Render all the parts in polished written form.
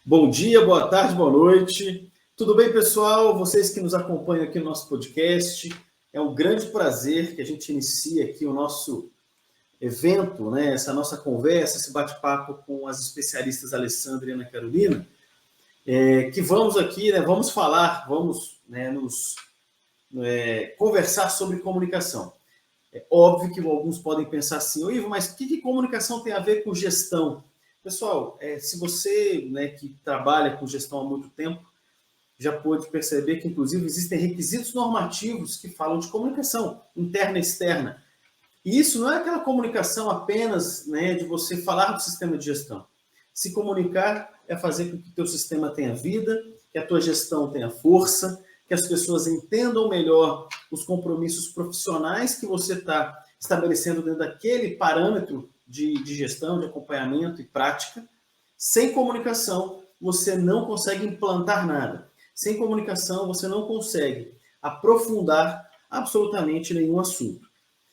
Bom dia, boa tarde, boa noite. Tudo bem, pessoal? Vocês que nos acompanham aqui no nosso podcast, é um grande prazer que a gente inicie aqui o nosso evento, né? Essa nossa conversa, esse bate-papo com as especialistas Alessandra e Ana Carolina, que vamos aqui, né? Vamos falar, vamos, né, conversar sobre comunicação. É óbvio que alguns podem pensar assim, ô Ivo, mas o que comunicação tem a ver com gestão? Pessoal, se você, né, que trabalha com gestão há muito tempo, já pôde perceber que, inclusive, existem requisitos normativos que falam de comunicação interna e externa. E isso não é aquela comunicação apenas, né, de você falar do sistema de gestão. Se comunicar é fazer com que o teu sistema tenha vida, que a tua gestão tenha força, que as pessoas entendam melhor os compromissos profissionais que você está estabelecendo dentro daquele parâmetro de gestão, de acompanhamento e prática. Sem comunicação, você não consegue implantar nada. Sem comunicação, você não consegue aprofundar absolutamente nenhum assunto.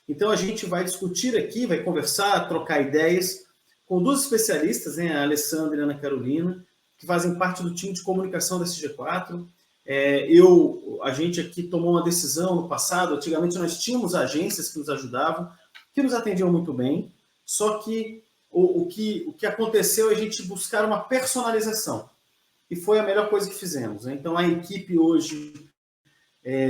Então, a gente vai discutir aqui, vai conversar, trocar ideias com duas especialistas, né, a Alessandra e a Ana Carolina, que fazem parte do time de comunicação da SG4. A gente aqui tomou uma decisão no passado, antigamente nós tínhamos agências que nos ajudavam, que nos atendiam muito bem, só que o que aconteceu é a gente buscar uma personalização, e foi a melhor coisa que fizemos. Né? Então, a equipe hoje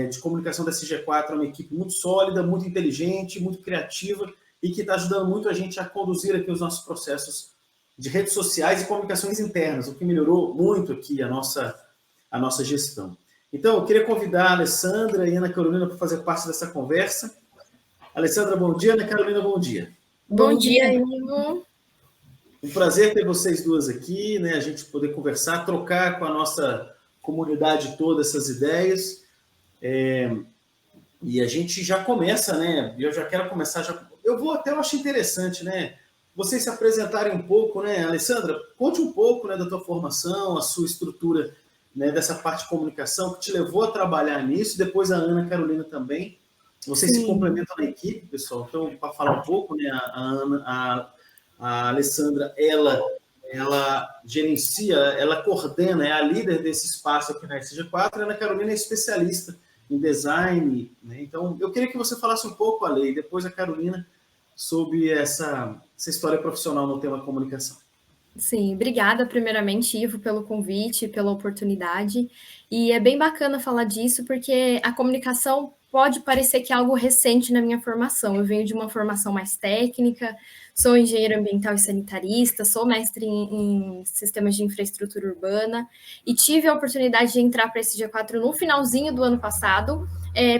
de comunicação da SG4 é uma equipe muito sólida, muito inteligente, muito criativa e que está ajudando muito a gente a conduzir aqui os nossos processos de redes sociais e comunicações internas, o que melhorou muito aqui a nossa gestão. Então, eu queria convidar a Alessandra e a Ana Carolina para fazer parte dessa conversa. Alessandra, bom dia. Ana Carolina, bom dia. Bom dia, Ivo. Um prazer ter vocês duas aqui, né? A gente poder conversar, trocar com a nossa comunidade toda essas ideias. E a gente já começa, né? Eu já quero começar. Eu acho interessante, né? Vocês se apresentarem um pouco, né? Alessandra, conte um pouco, né, da tua formação, a sua estrutura, né, dessa parte de comunicação que te levou a trabalhar nisso. Depois a Ana Carolina também. Vocês se complementam na equipe, pessoal. Então, para falar um pouco, né? A Alessandra, ela gerencia, ela coordena, é a líder desse espaço aqui na SG4, a Ana Carolina é especialista em design, né? Então, eu queria que você falasse um pouco, Ale, e depois a Carolina, sobre essa história profissional no tema comunicação. Sim, obrigada primeiramente, Ivo, pelo convite, pela oportunidade. E é bem bacana falar disso, porque a comunicação pode parecer que é algo recente na minha formação. Eu venho de uma formação mais técnica, sou engenheira ambiental e sanitarista, sou mestre em sistemas de infraestrutura urbana e tive a oportunidade de entrar para esse G4 no finalzinho do ano passado,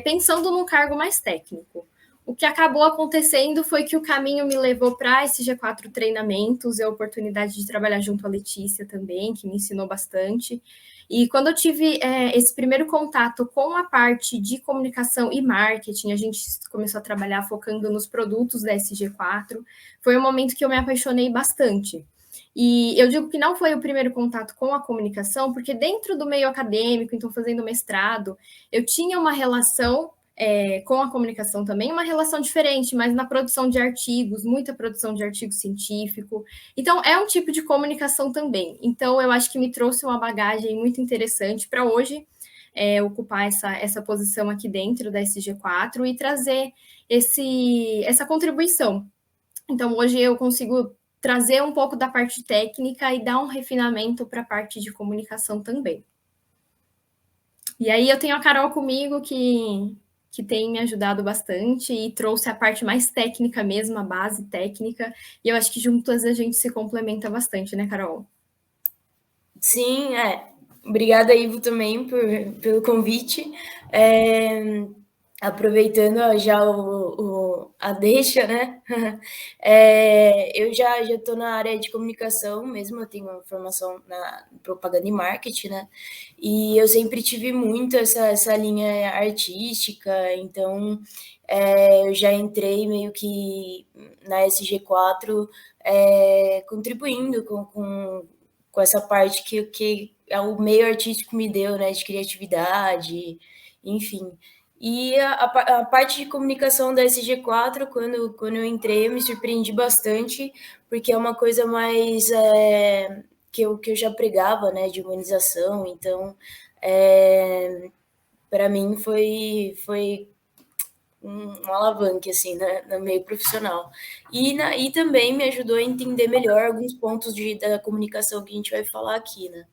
pensando num cargo mais técnico. O que acabou acontecendo foi que o caminho me levou para esse G4 treinamentos e a oportunidade de trabalhar junto à Letícia também, que me ensinou bastante. E quando eu tive esse primeiro contato com a parte de comunicação e marketing, a gente começou a trabalhar focando nos produtos da SG4, foi um momento que eu me apaixonei bastante. E eu digo que não foi o primeiro contato com a comunicação, porque dentro do meio acadêmico, então fazendo mestrado, eu tinha uma relação com a comunicação também, uma relação diferente, mas na produção de artigos, muita produção de artigo científico. Então, é um tipo de comunicação também. Então, eu acho que me trouxe uma bagagem muito interessante para hoje ocupar essa posição aqui dentro da SG4 e trazer essa contribuição. Então, hoje eu consigo trazer um pouco da parte técnica e dar um refinamento para a parte de comunicação também. E aí eu tenho a Carol comigo que tem me ajudado bastante e trouxe a parte mais técnica mesmo, a base técnica, e eu acho que juntas a gente se complementa bastante, né, Carol? Sim, obrigada, Ivo, também pelo convite. Aproveitando já a deixa, né? Eu já estou na área de comunicação mesmo, eu tenho uma formação na propaganda e marketing, né? E eu sempre tive muito essa linha artística, então eu já entrei meio que na SG4 contribuindo com essa parte que o meio artístico me deu, né? De criatividade, enfim. E a parte de comunicação da SG4, quando eu entrei, eu me surpreendi bastante, porque é uma coisa mais que eu já pregava, né, de humanização. Então, para mim foi um alavanque, assim, no meio profissional. E também me ajudou a entender melhor alguns pontos da comunicação que a gente vai falar aqui, né?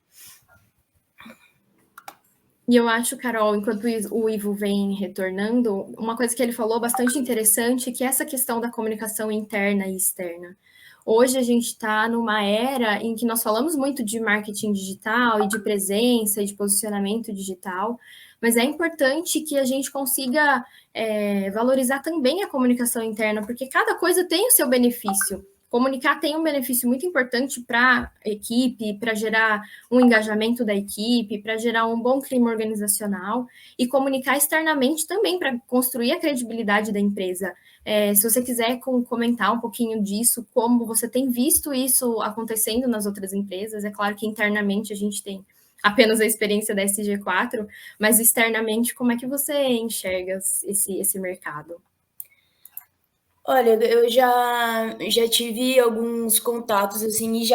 E eu acho, Carol, enquanto o Ivo vem retornando, uma coisa que ele falou bastante interessante, que é essa questão da comunicação interna e externa. Hoje a gente está numa era em que nós falamos muito de marketing digital e de presença e de posicionamento digital, mas é importante que a gente consiga valorizar também a comunicação interna, porque cada coisa tem o seu benefício. Comunicar tem um benefício muito importante para a equipe, para gerar um engajamento da equipe, para gerar um bom clima organizacional, e comunicar externamente também para construir a credibilidade da empresa. Se você quiser comentar um pouquinho disso, como você tem visto isso acontecendo nas outras empresas, é claro que internamente a gente tem apenas a experiência da SG4, mas externamente, como é que você enxerga esse mercado? Olha, eu já tive alguns contatos, assim,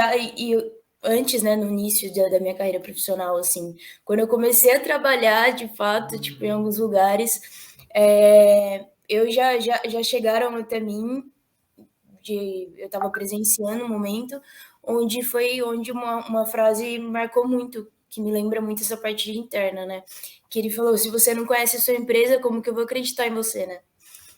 antes, né, no início da minha carreira profissional, assim, quando eu comecei a trabalhar, de fato, tipo, em alguns lugares, eu já chegaram até mim, eu estava presenciando um momento onde uma frase marcou muito, que me lembra muito essa parte interna, né, que ele falou: se você não conhece a sua empresa, como que eu vou acreditar em você, né?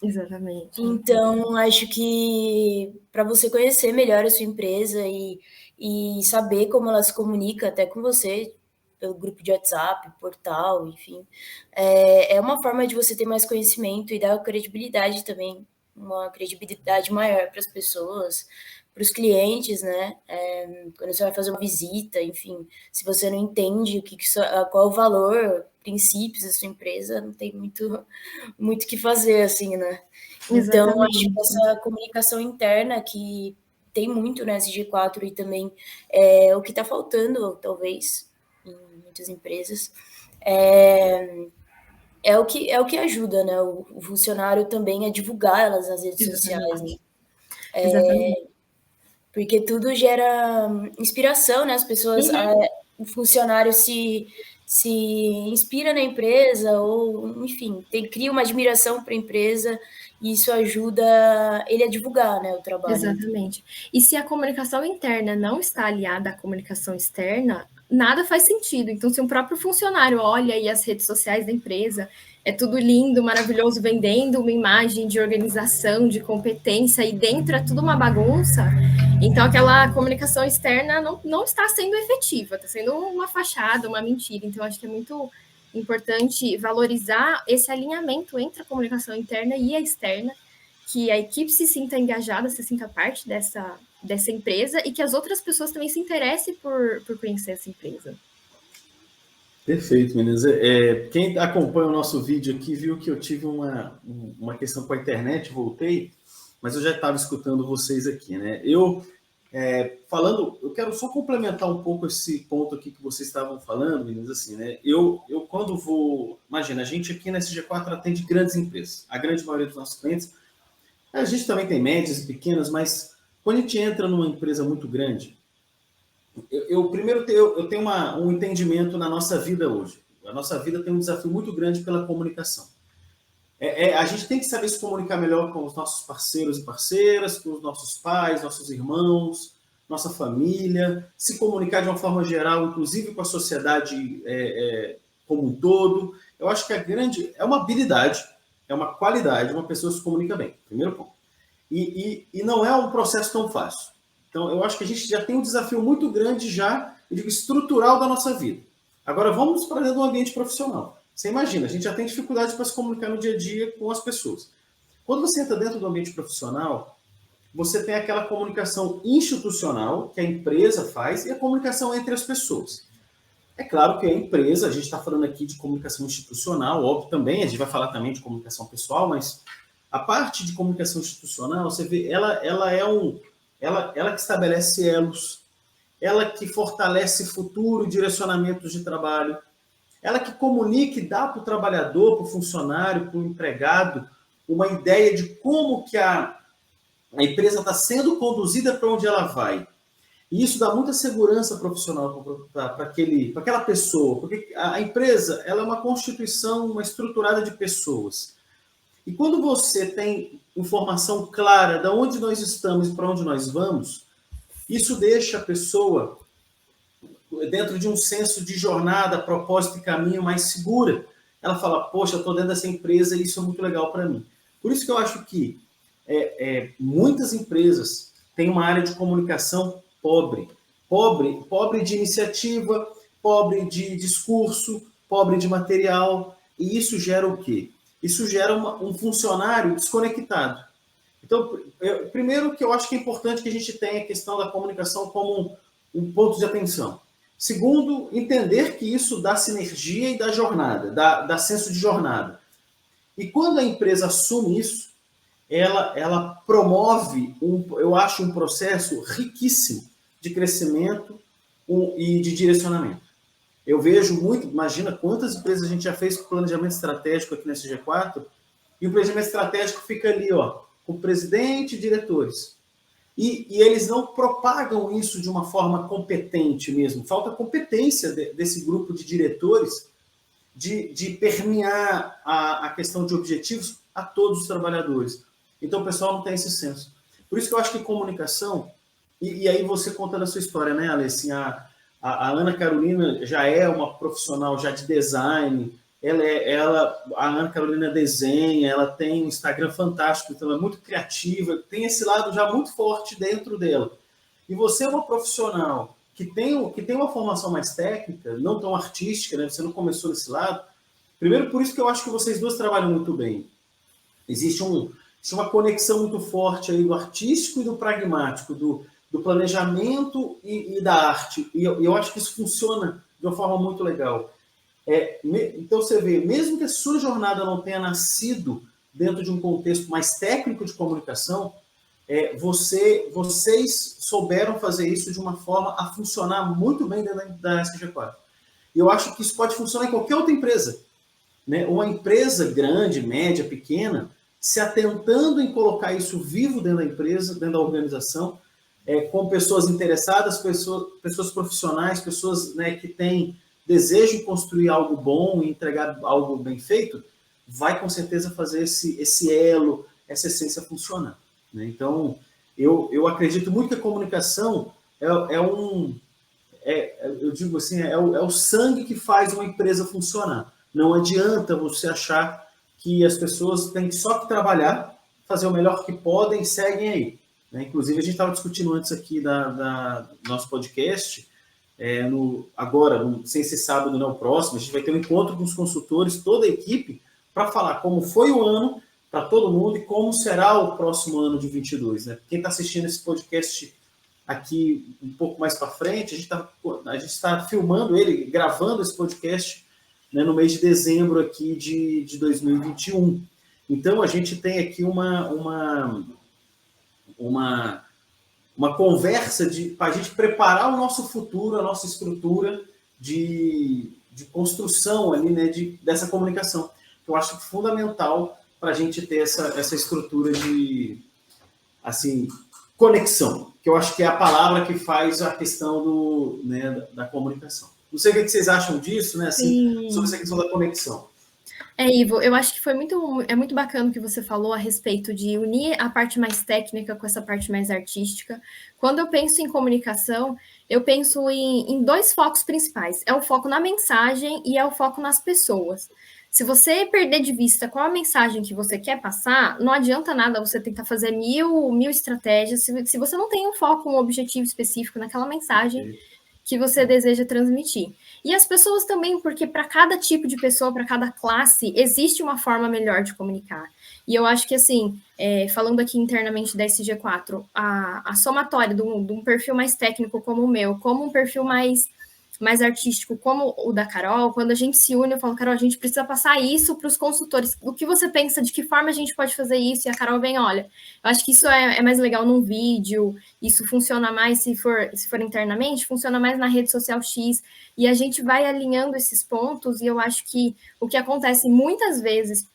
Exatamente. Então, acho que para você conhecer melhor a sua empresa e saber como ela se comunica até com você, pelo grupo de WhatsApp, portal, enfim, é uma forma de você ter mais conhecimento e dar credibilidade também, uma credibilidade maior para as pessoas, para os clientes, né? Quando você vai fazer uma visita, enfim, se você não entende qual é o valor, princípios da sua empresa, não tem muito o que fazer, assim, né? Então, acho que essa comunicação interna que tem muito na SG4 e também o que está faltando, talvez, em muitas empresas, é o que ajuda, né, o funcionário também a divulgar elas nas redes sociais, né? Exatamente. Porque tudo gera inspiração, né? As pessoas, o funcionário se inspira na empresa ou, enfim, cria uma admiração para a empresa e isso ajuda ele a divulgar, né, o trabalho. Exatamente. E se a comunicação interna não está aliada à comunicação externa, nada faz sentido. Então, se um próprio funcionário olha aí as redes sociais da empresa, é tudo lindo, maravilhoso, vendendo uma imagem de organização, de competência, e dentro é tudo uma bagunça, então aquela comunicação externa não está sendo efetiva, está sendo uma fachada, uma mentira. Então, acho que é muito importante valorizar esse alinhamento entre a comunicação interna e a externa, que a equipe se sinta engajada, se sinta parte dessa empresa e que as outras pessoas também se interessem por conhecer essa empresa. Perfeito, meninas. Quem acompanha o nosso vídeo aqui viu que eu tive uma questão com a internet, voltei, mas eu já estava escutando vocês aqui, né? Eu quero só complementar um pouco esse ponto aqui que vocês estavam falando, meninas, assim, né? Eu quando vou... Imagina, a gente aqui na SG4 atende grandes empresas. A grande maioria dos nossos clientes, a gente também tem médias e pequenas, mas quando a gente entra numa empresa muito grande, eu tenho um entendimento na nossa vida hoje. A nossa vida tem um desafio muito grande pela comunicação. A gente tem que saber se comunicar melhor com os nossos parceiros e parceiras, com os nossos pais, nossos irmãos, nossa família, se comunicar de uma forma geral, inclusive com a sociedade como um todo. Eu acho que é uma habilidade, é uma qualidade, uma pessoa se comunica bem, primeiro ponto. E não é um processo tão fácil. Então, eu acho que a gente já tem um desafio muito grande já, eu digo, estrutural da nossa vida. Agora, vamos para dentro do ambiente profissional. Você imagina, a gente já tem dificuldades para se comunicar no dia a dia com as pessoas. Quando você entra dentro do ambiente profissional, você tem aquela comunicação institucional que a empresa faz e a comunicação entre as pessoas. É claro que a empresa, a gente está falando aqui de comunicação institucional, óbvio também, a gente vai falar também de comunicação pessoal, mas a parte de comunicação institucional, você vê, ela que estabelece elos, ela que fortalece futuro direcionamentos de trabalho, ela que comunica e dá para o trabalhador, para o funcionário, para o empregado, uma ideia de como que a empresa está sendo conduzida para onde ela vai. E isso dá muita segurança profissional para aquela pessoa, porque a empresa ela é uma constituição, uma estruturada de pessoas. E quando você tem informação clara de onde nós estamos e para onde nós vamos, isso deixa a pessoa dentro de um senso de jornada, propósito e caminho mais segura. Ela fala, poxa, eu estou dentro dessa empresa e isso é muito legal para mim. Por isso que eu acho que muitas empresas têm uma área de comunicação pobre de iniciativa, pobre de discurso, pobre de material, e isso gera o quê? Isso gera um funcionário desconectado. Então, primeiro que eu acho que é importante que a gente tenha a questão da comunicação como um ponto de atenção. Segundo, entender que isso dá sinergia e dá jornada, dá senso de jornada. E quando a empresa assume isso, ela promove, eu acho, um processo riquíssimo de crescimento e de direcionamento. Eu vejo muito, imagina quantas empresas a gente já fez com planejamento estratégico aqui na SG4, e o planejamento estratégico fica ali, ó, com o presidente e diretores. E eles não propagam isso de uma forma competente mesmo. Falta competência desse grupo de diretores de permear a questão de objetivos a todos os trabalhadores. Então, o pessoal não tem esse senso. Por isso que eu acho que comunicação, e aí você conta da sua história, né, Alessi? A Ana Carolina já é uma profissional já de design, a Ana Carolina desenha, ela tem um Instagram fantástico, então é muito criativa, tem esse lado já muito forte dentro dela. E você é uma profissional que tem uma formação mais técnica, não tão artística, né? Você não começou nesse lado. Primeiro, por isso que eu acho que vocês duas trabalham muito bem. Existe uma conexão muito forte aí do artístico e do pragmático, do planejamento e da arte. E eu acho que isso funciona de uma forma muito legal. Então, você vê, mesmo que a sua jornada não tenha nascido dentro de um contexto mais técnico de comunicação, vocês souberam fazer isso de uma forma a funcionar muito bem dentro da SG4. E eu acho que isso pode funcionar em qualquer outra empresa, né? Uma empresa grande, média, pequena, se atentando em colocar isso vivo dentro da empresa, dentro da organização, com pessoas interessadas, pessoas profissionais, pessoas, né, que têm desejo de construir algo bom e entregar algo bem feito, vai com certeza fazer esse elo, essa essência funcionar, né? Então, eu acredito muito que a comunicação eu digo assim, é o sangue que faz uma empresa funcionar. Não adianta você achar que as pessoas têm só que trabalhar, fazer o melhor que podem e seguem aí, né? Inclusive, a gente estava discutindo antes aqui do nosso podcast, sem ser sábado, não, próximo, a gente vai ter um encontro com os consultores, toda a equipe, para falar como foi o ano para todo mundo e como será o próximo ano de 22, né? Quem está assistindo esse podcast aqui um pouco mais para frente, a gente está filmando ele, gravando esse podcast, né, no mês de dezembro aqui de 2021. Então, a gente tem aqui uma conversa para a gente preparar o nosso futuro, a nossa estrutura de construção ali, né, dessa comunicação, que eu acho fundamental para a gente ter essa estrutura de, assim, conexão, que eu acho que é a palavra que faz a questão da comunicação. Não sei o que vocês acham disso, né, assim, sobre essa questão da conexão. Ivo, eu acho que é muito bacana o que você falou a respeito de unir a parte mais técnica com essa parte mais artística. Quando eu penso em comunicação, eu penso em dois focos principais. É o foco na mensagem e é o foco nas pessoas. Se você perder de vista qual a mensagem que você quer passar, não adianta nada você tentar fazer mil estratégias se você não tem um foco, um objetivo específico naquela mensagem que você deseja transmitir. E as pessoas também, porque para cada tipo de pessoa, para cada classe, existe uma forma melhor de comunicar. E eu acho que, assim, falando aqui internamente da SG4, a somatória de um perfil mais técnico como o meu, como um perfil mais artístico como o da Carol, quando a gente se une, eu falo, Carol, a gente precisa passar isso para os consultores. O que você pensa, de que forma a gente pode fazer isso? E a Carol vem, olha, eu acho que isso é mais legal num vídeo, isso funciona mais se for internamente, funciona mais na rede social X, e a gente vai alinhando esses pontos, e eu acho que o que acontece muitas vezes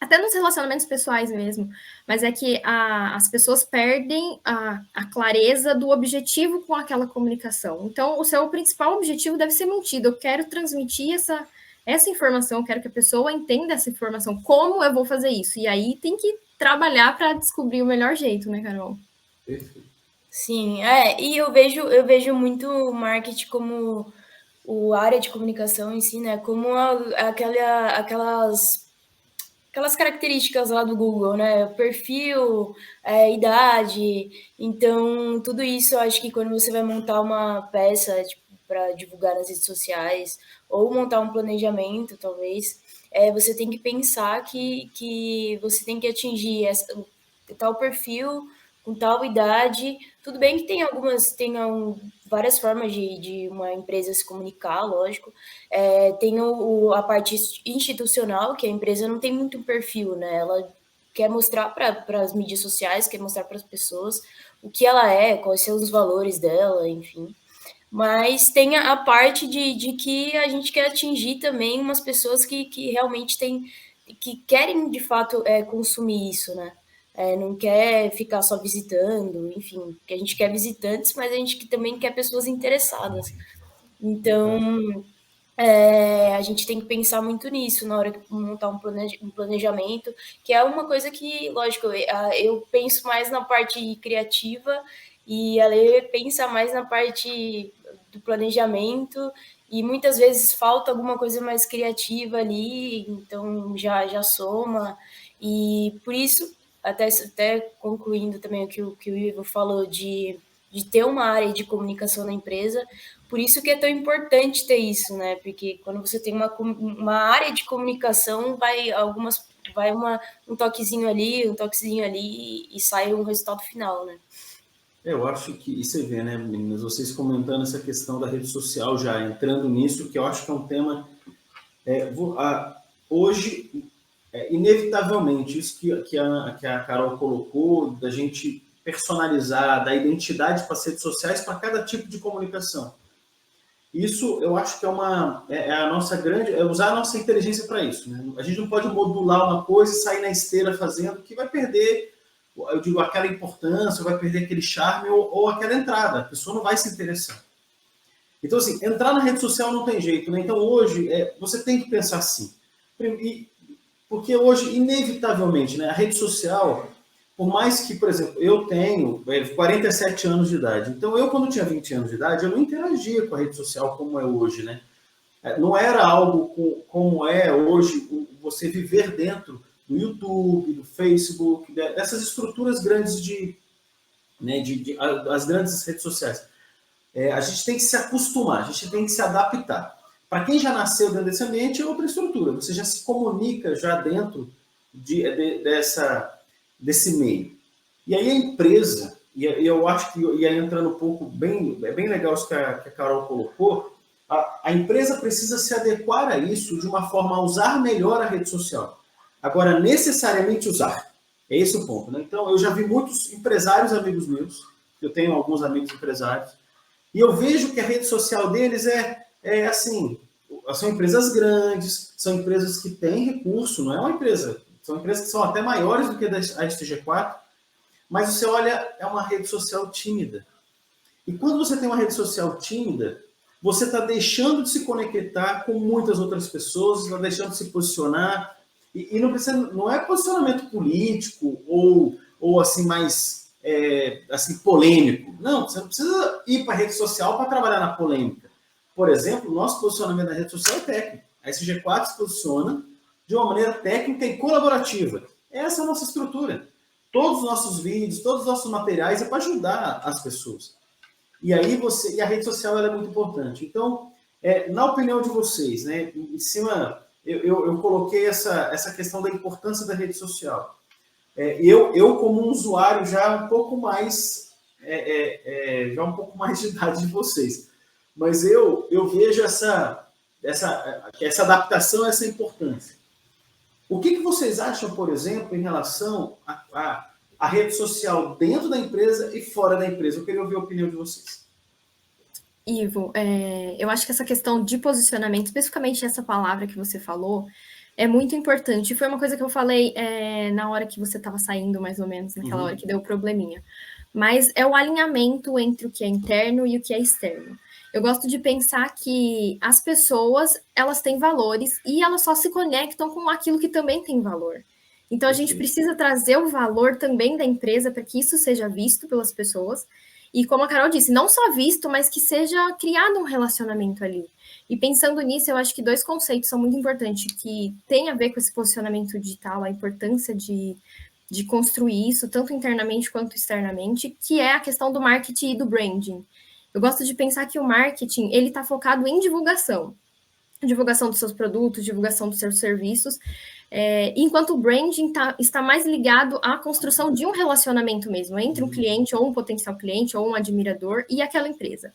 até nos relacionamentos pessoais mesmo, mas é que as pessoas perdem a clareza do objetivo com aquela comunicação. Então, o seu principal objetivo deve ser mantido. Eu quero transmitir essa informação, eu quero que a pessoa entenda essa informação. Como eu vou fazer isso? E aí tem que trabalhar para descobrir o melhor jeito, né, Carol? Perfeito. Sim, e eu vejo muito o marketing como a área de comunicação em si, né? Como aquelas características lá do Google, né? Perfil, idade. Então, tudo isso eu acho que quando você vai montar uma peça, tipo, para divulgar nas redes sociais, ou montar um planejamento, talvez, você tem que pensar que você tem que atingir tal perfil com tal idade. Tudo bem que tenham várias formas de uma empresa se comunicar, lógico. Tem a parte institucional, que a empresa não tem muito perfil, né? Ela quer mostrar para as mídias sociais, quer mostrar para as pessoas o que ela é, quais são os valores dela, enfim. Mas tem a parte de que a gente quer atingir também umas pessoas que realmente que querem de fato consumir isso, né? Não quer ficar só visitando, enfim, porque a gente quer visitantes, mas a gente também quer pessoas interessadas. Então, a gente tem que pensar muito nisso na hora de montar um planejamento, que é uma coisa que, lógico, eu penso mais na parte criativa e a Lê pensa mais na parte do planejamento, e muitas vezes falta alguma coisa mais criativa ali, então já soma. E por isso, até concluindo também o que o Ivo falou de ter uma área de comunicação na empresa, por isso que é tão importante ter isso, né? Porque quando você tem uma área de comunicação, um toquezinho ali e sai um resultado final, né? Eu acho que, e você vê, né, meninas, vocês comentando essa questão da rede social, já entrando nisso, que eu acho que é um tema, hoje, inevitavelmente, isso que a Carol colocou, da gente personalizar, da identidade para as redes sociais para cada tipo de comunicação. Isso eu acho que é a nossa grande, é usar a nossa inteligência para isso, né? A gente não pode modular uma coisa e sair na esteira fazendo, que vai perder, eu digo, aquela importância, vai perder aquele charme ou aquela entrada, a pessoa não vai se interessar. Então, assim, entrar na rede social não tem jeito, né? Então, hoje, você tem que pensar assim. Porque hoje, inevitavelmente, né, a rede social, por mais que, por exemplo, eu tenho 47 anos de idade, então eu, quando tinha 20 anos de idade, eu não interagia com a rede social como é hoje, né? Não era algo como é hoje você viver dentro do YouTube, do Facebook, dessas estruturas grandes as grandes redes sociais. A gente tem que se acostumar, a gente tem que se adaptar. Para quem já nasceu dentro desse ambiente, é outra estrutura. Você já se comunica já dentro desse meio. E aí a empresa, e eu acho que ia entrando um pouco, é bem legal isso que a Carol colocou, a empresa precisa se adequar a isso de uma forma a usar melhor a rede social. Agora, necessariamente usar. É esse o ponto, né? Então, eu já vi muitos empresários amigos meus, eu tenho alguns amigos empresários, e eu vejo que a rede social deles é assim, são empresas grandes, são empresas que têm recurso, não é uma empresa, são empresas que são até maiores do que a STG4, mas você olha, é uma rede social tímida. E quando você tem uma rede social tímida, você está deixando de se conectar com muitas outras pessoas, está deixando de se posicionar, e não é posicionamento político ou assim mais assim, polêmico. Não, você não precisa ir para a rede social para trabalhar na polêmica. Por exemplo, o nosso posicionamento na rede social é técnico. A SG4 se posiciona de uma maneira técnica e colaborativa. Essa é a nossa estrutura. Todos os nossos vídeos, todos os nossos materiais é para ajudar as pessoas. E aí a rede social ela é muito importante. Então, na opinião de vocês, né, em cima, eu coloquei essa questão da importância da rede social. Eu como um usuário já um pouco mais de idade de vocês, mas eu vejo essa adaptação, essa importância. O que vocês acham, por exemplo, em relação à rede social dentro da empresa e fora da empresa? Eu queria ouvir a opinião de vocês. Ivo, eu acho que essa questão de posicionamento, especificamente essa palavra que você falou, É muito importante. Foi uma coisa que eu falei na hora que você estava saindo, mais ou menos, naquela hora que deu o probleminha. Mas é o alinhamento entre o que é interno e o que é externo. Eu gosto de pensar que as pessoas, elas têm valores e elas só se conectam com aquilo que também tem valor. Então, a gente precisa trazer o valor também da empresa para que isso seja visto pelas pessoas. E como a Carol disse, não só visto, mas que seja criado um relacionamento ali. E pensando nisso, eu acho que 2 conceitos são muito importantes, que tem a ver com esse posicionamento digital, a importância de construir isso, tanto internamente quanto externamente, que é a questão do marketing e do branding. Eu gosto de pensar que o marketing, ele está focado em divulgação. Divulgação dos seus produtos, divulgação dos seus serviços, enquanto o branding está mais ligado à construção de um relacionamento mesmo, entre um cliente ou um potencial cliente ou um admirador e aquela empresa.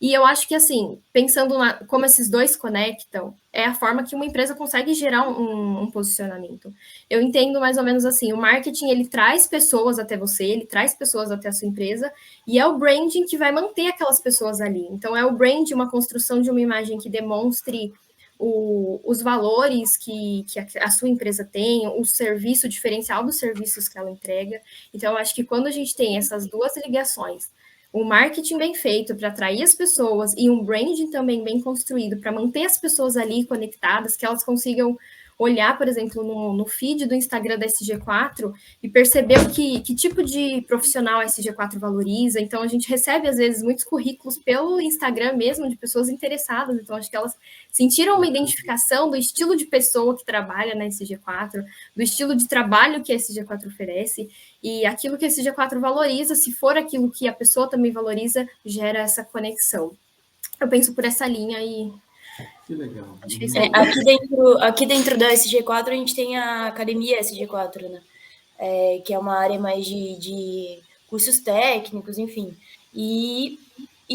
E eu acho que, assim, pensando como esses dois conectam, é a forma que uma empresa consegue gerar um posicionamento. Eu entendo mais ou menos assim, o marketing, ele traz pessoas até você, ele traz pessoas até a sua empresa, e é o branding que vai manter aquelas pessoas ali. Então, é o branding, uma construção de uma imagem que demonstre os valores que a sua empresa tem, o serviço, o diferencial dos serviços que ela entrega. Então, eu acho que quando a gente tem essas duas ligações, um marketing bem feito para atrair as pessoas e um branding também bem construído para manter as pessoas ali conectadas, que elas consigam olhar, por exemplo, no feed do Instagram da SG4 e perceber que tipo de profissional a SG4 valoriza. Então, a gente recebe, às vezes, muitos currículos pelo Instagram mesmo, de pessoas interessadas. Então, acho que elas sentiram uma identificação do estilo de pessoa que trabalha na SG4, do estilo de trabalho que a SG4 oferece, e aquilo que a SG4 valoriza, se for aquilo que a pessoa também valoriza, gera essa conexão. Eu penso por essa linha e... Que legal. Aqui dentro da SG4 a gente tem a Academia SG4, né? Que é uma área mais de cursos técnicos, enfim. E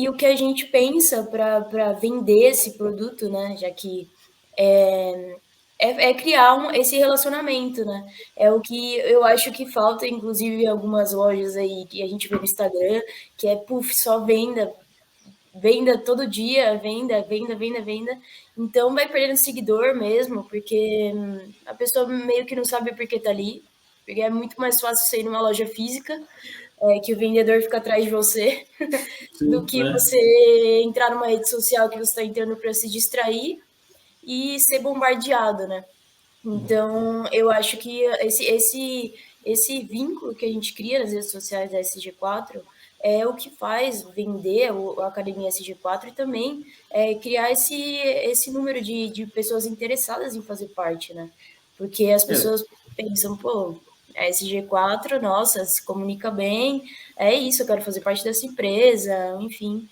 o que a gente pensa para vender esse produto, né? Já que é criar esse relacionamento, né? É o que eu acho que falta, inclusive, em algumas lojas aí que a gente vê no Instagram, que é, só venda todo dia, venda. Então vai perdendo seguidor mesmo, porque a pessoa meio que não sabe por que tá ali, porque é muito mais fácil você ir numa loja física, que o vendedor fica atrás de você, do que você entrar numa rede social que você está entrando para se distrair e ser bombardeado, né? Então, eu acho que esse vínculo que a gente cria nas redes sociais da SG4 é o que faz vender a Academia SG4 e também criar esse número de pessoas interessadas em fazer parte, né? Porque as pessoas pensam, pô, a SG4, nossa, se comunica bem, é isso, eu quero fazer parte dessa empresa, enfim.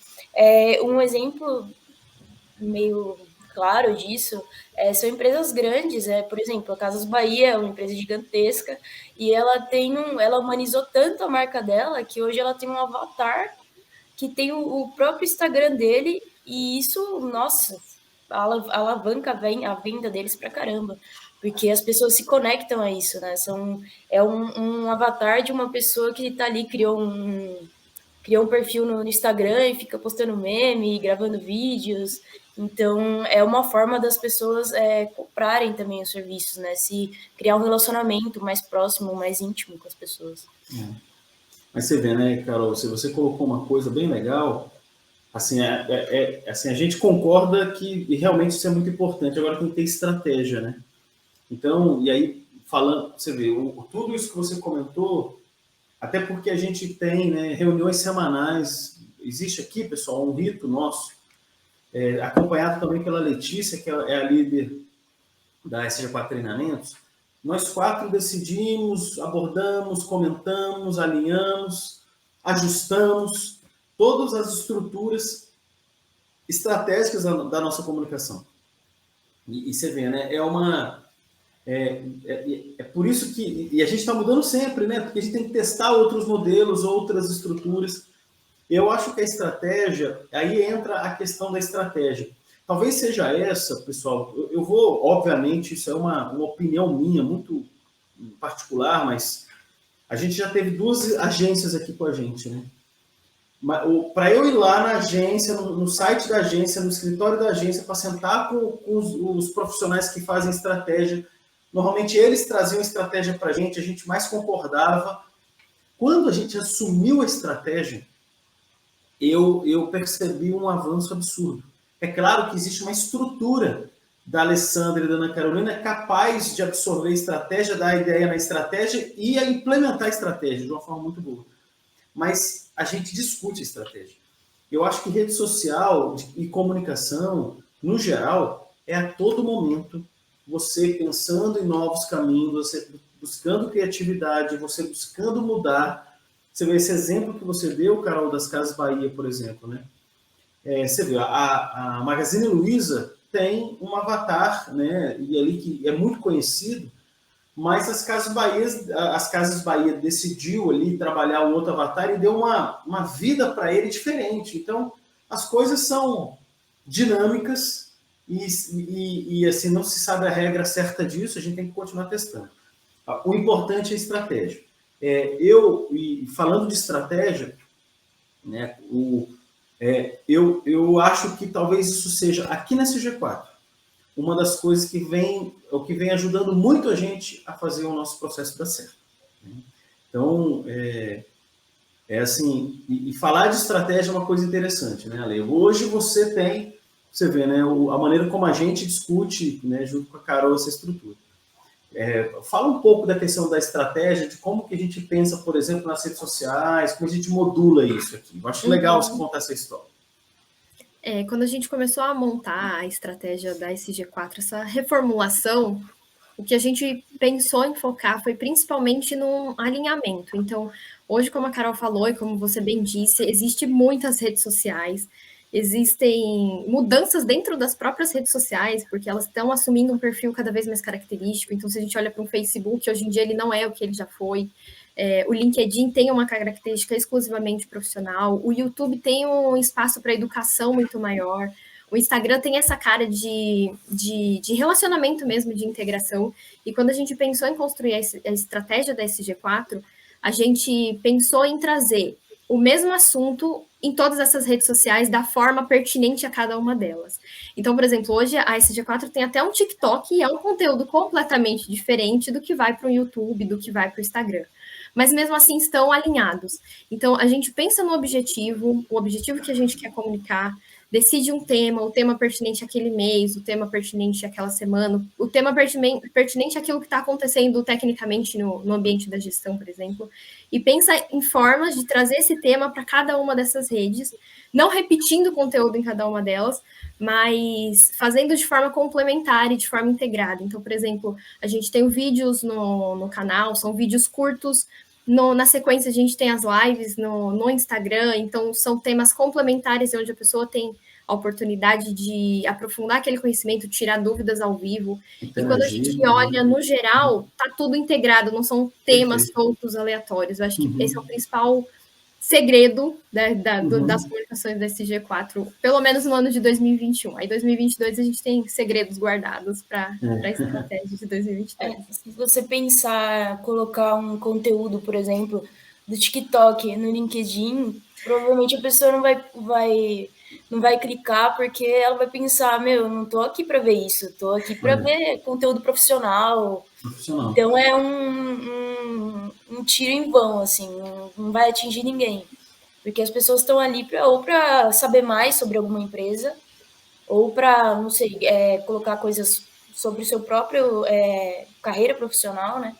Um exemplo meio claro disso são empresas grandes, por exemplo, a Casas Bahia é uma empresa gigantesca e ela humanizou tanto a marca dela que hoje ela tem um avatar que tem o próprio Instagram dele e isso, nossa, alavanca a venda deles pra caramba, porque as pessoas se conectam a isso, né? É um avatar de uma pessoa que tá ali, criou um perfil no Instagram e fica postando meme, gravando vídeos. Então, é uma forma das pessoas comprarem também os serviços, né? Se criar um relacionamento mais próximo, mais íntimo com as pessoas. Mas você vê, né, Carol, se você colocou uma coisa bem legal, assim, assim, a gente concorda que realmente isso é muito importante, agora tem que ter estratégia, né? Então, e aí, falando, você vê, tudo isso que você comentou, até porque a gente tem, né, reuniões semanais, existe aqui, pessoal, um rito nosso, acompanhado também pela Letícia, que é a líder da SG4 Treinamentos. Nós 4 decidimos, abordamos, comentamos, alinhamos, ajustamos todas as estruturas estratégicas da nossa comunicação. E você vê, né? É por isso que... E a gente está mudando sempre, né? Porque a gente tem que testar outros modelos, outras estruturas. Eu acho que a estratégia... Aí entra a questão da estratégia. Talvez seja essa, pessoal. Eu vou... Obviamente, isso é uma opinião minha, muito particular, mas a gente já teve 2 agências aqui com a gente, né? Para eu ir lá na agência, no site da agência, no escritório da agência, para sentar com os profissionais que fazem estratégia, normalmente eles traziam estratégia para a gente mais concordava. Quando a gente assumiu a estratégia, eu percebi um avanço absurdo. É claro que existe uma estrutura da Alessandra e da Ana Carolina capaz de absorver a estratégia, dar a ideia na estratégia e a implementar a estratégia de uma forma muito boa. Mas a gente discute a estratégia. Eu acho que rede social e comunicação, no geral, é a todo momento você pensando em novos caminhos, você buscando criatividade, você buscando mudar. Você vê esse exemplo que você deu, Carol, das Casas Bahia, por exemplo, né? Você vê, a Magazine Luiza tem um avatar, né? E ali que é muito conhecido, mas as Casas Bahia decidiu ali trabalhar um outro avatar e deu uma vida para ele diferente. Então, as coisas são dinâmicas e assim, não se sabe a regra certa disso, a gente tem que continuar testando. O importante é a estratégia. Falando de estratégia, né, eu acho que talvez isso seja, aqui na CG4, uma das coisas que vem ajudando muito a gente a fazer o nosso processo dar certo. Então, assim, e falar de estratégia é uma coisa interessante, né, Ale? Hoje você vê, né, a maneira como a gente discute, né, junto com a Carol, essa estrutura. Fala um pouco da questão da estratégia, de como que a gente pensa, por exemplo, nas redes sociais, como a gente modula isso aqui. Eu acho legal você contar essa história. Quando a gente começou a montar a estratégia da SG4, essa reformulação, o que a gente pensou em focar foi principalmente num alinhamento. Então, hoje, como a Carol falou e como você bem disse, existem muitas redes sociais, existem mudanças dentro das próprias redes sociais, porque elas estão assumindo um perfil cada vez mais característico. Então, se a gente olha para um Facebook, hoje em dia ele não é o que ele já foi. O LinkedIn tem uma característica exclusivamente profissional. O YouTube tem um espaço para educação muito maior. O Instagram tem essa cara de relacionamento mesmo, de integração. E quando a gente pensou em construir a estratégia da SG4, a gente pensou em trazer o mesmo assunto em todas essas redes sociais da forma pertinente a cada uma delas. Então, por exemplo, hoje a SG4 tem até um TikTok e é um conteúdo completamente diferente do que vai para o YouTube, do que vai para o Instagram. Mas mesmo assim estão alinhados. Então, a gente pensa no objetivo, o objetivo que a gente quer comunicar, decide um tema, o tema pertinente àquele mês, o tema pertinente àquela semana, o tema pertinente àquilo que está acontecendo tecnicamente no ambiente da gestão, por exemplo, e pensa em formas de trazer esse tema para cada uma dessas redes, não repetindo o conteúdo em cada uma delas, mas fazendo de forma complementar e de forma integrada. Então, por exemplo, a gente tem vídeos no canal, são vídeos curtos. Na sequência, a gente tem as lives no Instagram, então são temas complementares onde a pessoa tem a oportunidade de aprofundar aquele conhecimento, tirar dúvidas ao vivo. Interagir, e quando a gente olha, no geral, está tudo integrado, não são temas soltos, aleatórios. Eu acho que esse é o principal segredo, né, das comunicações da SG4, pelo menos no ano de 2021. Aí, 2022, a gente tem segredos guardados para a estratégia de 2023. Se você pensar, colocar um conteúdo, por exemplo, do TikTok no LinkedIn, provavelmente a pessoa não vai clicar, porque ela vai pensar, eu não tô aqui para ver isso, tô aqui para ver conteúdo profissional. Então é um tiro em vão, assim, não vai atingir ninguém. Porque as pessoas estão ali ou para saber mais sobre alguma empresa, ou para, não sei, colocar coisas sobre o seu próprio carreira profissional, né?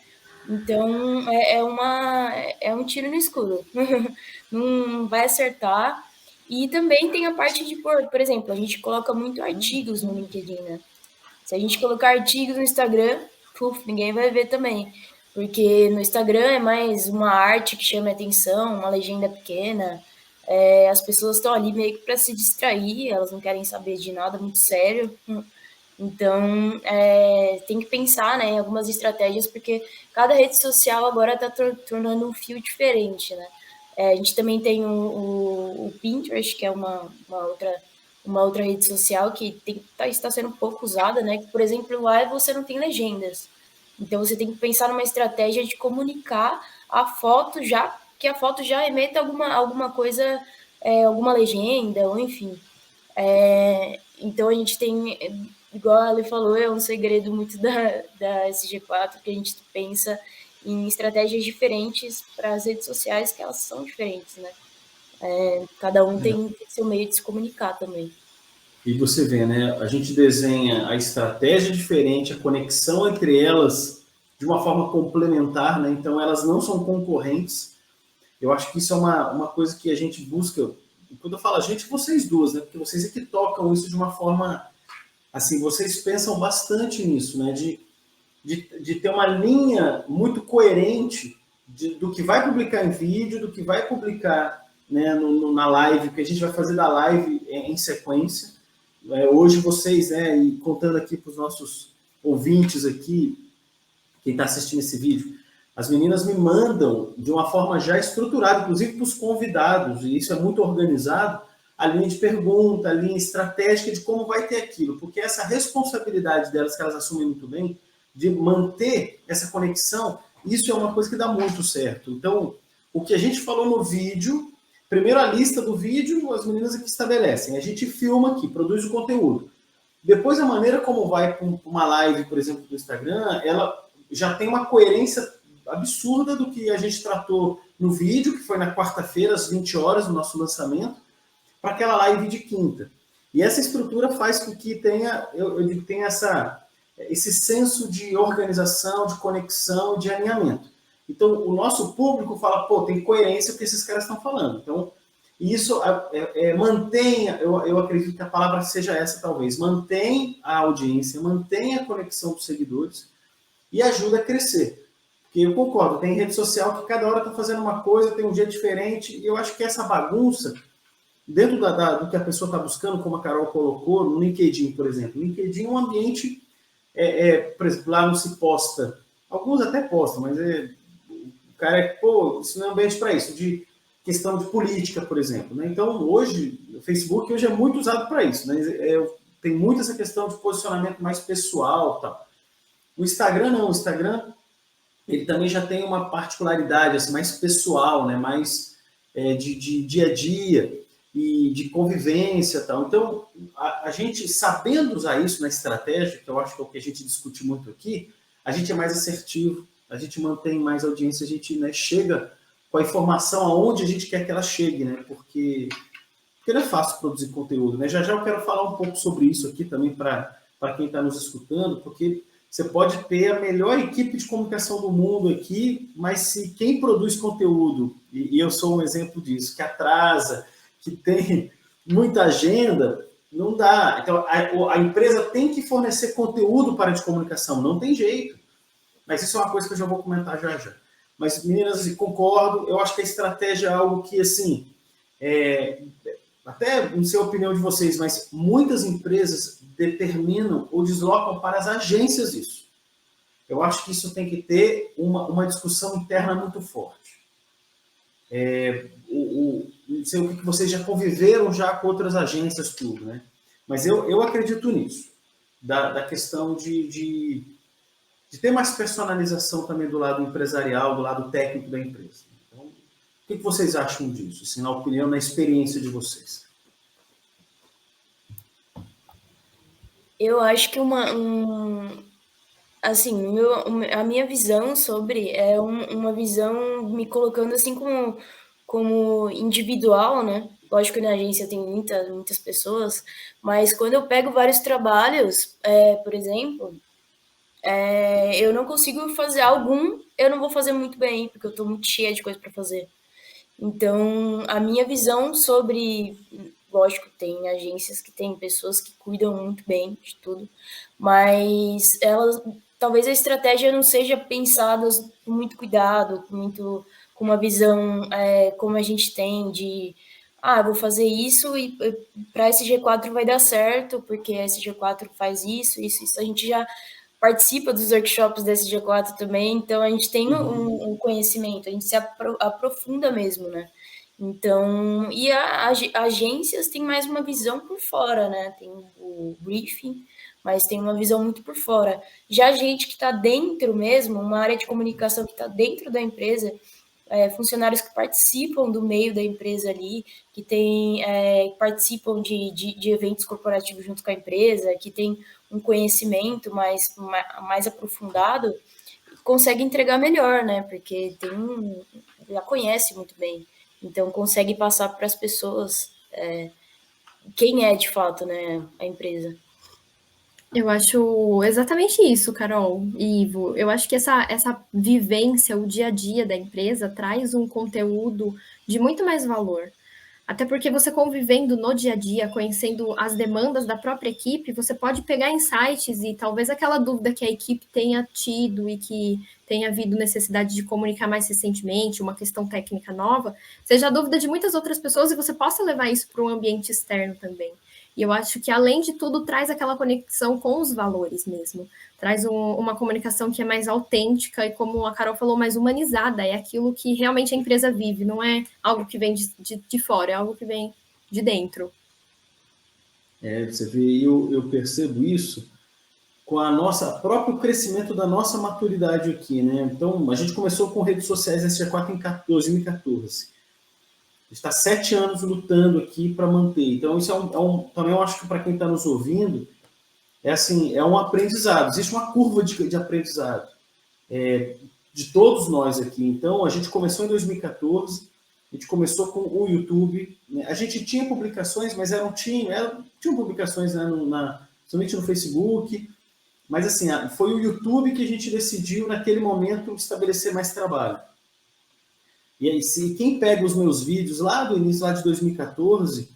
Então é um tiro no escuro. Não vai acertar. E também tem a parte de, por exemplo, a gente coloca muito artigos no LinkedIn, né? Se a gente colocar artigos no Instagram, ninguém vai ver também. Porque no Instagram é mais uma arte que chama a atenção, uma legenda pequena. As pessoas estão ali meio que para se distrair, elas não querem saber de nada muito sério. Então, tem que pensar, né, em algumas estratégias, porque cada rede social agora está tornando um fio diferente, né? A gente também tem o Pinterest, que é uma outra rede social que está sendo pouco usada, né? Por exemplo, lá você não tem legendas. Então, você tem que pensar numa estratégia de comunicar a foto já, que a foto já emeta alguma coisa alguma legenda, ou enfim. Então a gente tem, igual a Ale falou, é um segredo muito da SG4, que a gente pensa em estratégias diferentes para as redes sociais, que elas são diferentes, né? Cada um tem seu meio de se comunicar também. E você vê, né? A gente desenha a estratégia diferente, a conexão entre elas de uma forma complementar, né? Então elas não são concorrentes. Eu acho que isso é uma coisa que a gente busca. E quando eu falo a gente, vocês duas, né? Porque vocês é que tocam isso de uma forma assim, vocês pensam bastante nisso, né? De ter uma linha muito coerente do que vai publicar em vídeo, do que vai publicar, né, na live, que a gente vai fazer da live em sequência. Hoje vocês, né, e contando aqui para os nossos ouvintes aqui, quem está assistindo esse vídeo, as meninas me mandam de uma forma já estruturada, inclusive para os convidados, e isso é muito organizado, a linha de pergunta, a linha estratégica de como vai ter aquilo, porque essa responsabilidade delas, que elas assumem muito bem, de manter essa conexão, isso é uma coisa que dá muito certo. Então, o que a gente falou no vídeo, primeiro a lista do vídeo, as meninas aqui estabelecem, a gente filma aqui, produz o conteúdo. Depois, a maneira como vai para uma live, por exemplo, do Instagram, ela já tem uma coerência absurda do que a gente tratou no vídeo, que foi na quarta-feira, às 20 horas, no nosso lançamento, para aquela live de quinta. E essa estrutura faz com que tenha, eu digo, tenha esse senso de organização, de conexão, de alinhamento. Então, o nosso público fala, pô, tem coerência com o que esses caras estão falando. Então, isso mantenha, eu acredito que a palavra seja essa, talvez, mantém a audiência, mantém a conexão dos seguidores e ajuda a crescer. Porque eu concordo, tem rede social que cada hora está fazendo uma coisa, tem um jeito diferente, e eu acho que essa bagunça, dentro do que a pessoa está buscando, como a Carol colocou, no LinkedIn, por exemplo. LinkedIn é um ambiente, por exemplo, lá não se posta, alguns até postam, mas o cara pô, isso não é um ambiente para isso, de questão de política, por exemplo. Né? Então, hoje, o Facebook hoje é muito usado para isso. Né? Tem muito essa questão de posicionamento mais pessoal. Tal. O Instagram não, o Instagram ele também já tem uma particularidade assim, mais pessoal, né? Mais de dia a dia e de convivência tal. Então, a gente, sabendo usar isso na estratégia, que eu acho que é o que a gente discute muito aqui, a gente é mais assertivo, a gente mantém mais audiência, a gente, né, chega com a informação aonde a gente quer que ela chegue, né? Porque não é fácil produzir conteúdo, né? Já eu quero falar um pouco sobre isso aqui também para quem está nos escutando, porque você pode ter a melhor equipe de comunicação do mundo aqui, mas se quem produz conteúdo, e eu sou um exemplo disso, que atrasa, que tem muita agenda, não dá. Então, a empresa tem que fornecer conteúdo para a de comunicação, não tem jeito. Mas isso é uma coisa que eu já vou comentar já. Mas, meninas, concordo, eu acho que a estratégia é algo que, assim, até não sei a opinião de vocês, mas muitas empresas determinam ou deslocam para as agências isso. Eu acho que isso tem que ter uma discussão interna muito forte. Não sei o que vocês já conviveram já com outras agências, tudo, né? Mas eu acredito nisso, da questão de ter mais personalização também do lado empresarial, do lado técnico da empresa. Então, o que vocês acham disso, assim, na opinião, na experiência de vocês? Eu acho que assim, a minha visão sobre uma visão me colocando assim como individual, né? Lógico que na agência tem muitas pessoas, mas quando eu pego vários trabalhos, por exemplo, eu não consigo fazer algum, eu não vou fazer muito bem, porque eu estou muito cheia de coisa para fazer. Então, a minha visão sobre, lógico, tem agências que tem pessoas que cuidam muito bem de tudo, mas talvez a estratégia não seja pensada com muito cuidado, com uma visão como a gente tem de vou fazer isso e para esse G4 vai dar certo, porque esse G4 faz isso. A gente já participa dos workshops desse G4 também, então a gente tem um conhecimento, a gente se aprofunda mesmo, né? Então, e agências têm mais uma visão por fora, né? Tem o briefing, mas tem uma visão muito por fora. Já a gente que está dentro mesmo, uma área de comunicação que está dentro da empresa, funcionários que participam do meio da empresa ali, que participam de eventos corporativos junto com a empresa, que tem um conhecimento mais aprofundado, consegue entregar melhor, né? Porque já conhece muito bem, então consegue passar para as pessoas quem é de fato, né, a empresa. Eu acho exatamente isso, Carol e Ivo. Eu acho que essa vivência, o dia a dia da empresa, traz um conteúdo de muito mais valor. Até porque você convivendo no dia a dia, conhecendo as demandas da própria equipe, você pode pegar insights e talvez aquela dúvida que a equipe tenha tido e que tenha havido necessidade de comunicar mais recentemente, uma questão técnica nova, seja a dúvida de muitas outras pessoas e você possa levar isso para um ambiente externo também. E eu acho que, além de tudo, traz aquela conexão com os valores mesmo. Traz uma comunicação que é mais autêntica e, como a Carol falou, mais humanizada. É aquilo que realmente a empresa vive, não é algo que vem de fora, é algo que vem de dentro. Você vê, eu percebo isso com próprio crescimento da nossa maturidade aqui, né? Então, a gente começou com redes sociais SG4 em 2014. Está 7 anos lutando aqui para manter. Então, isso também eu acho que para quem está nos ouvindo, é um aprendizado. Existe uma curva de aprendizado de todos nós aqui. Então, a gente começou em 2014, a gente começou com o YouTube. Né? A gente tinha publicações, mas tinham publicações, né, somente no Facebook. Mas, assim, foi o YouTube que a gente decidiu, naquele momento, estabelecer mais trabalho. E aí, quem pega os meus vídeos lá do início, lá de 2014,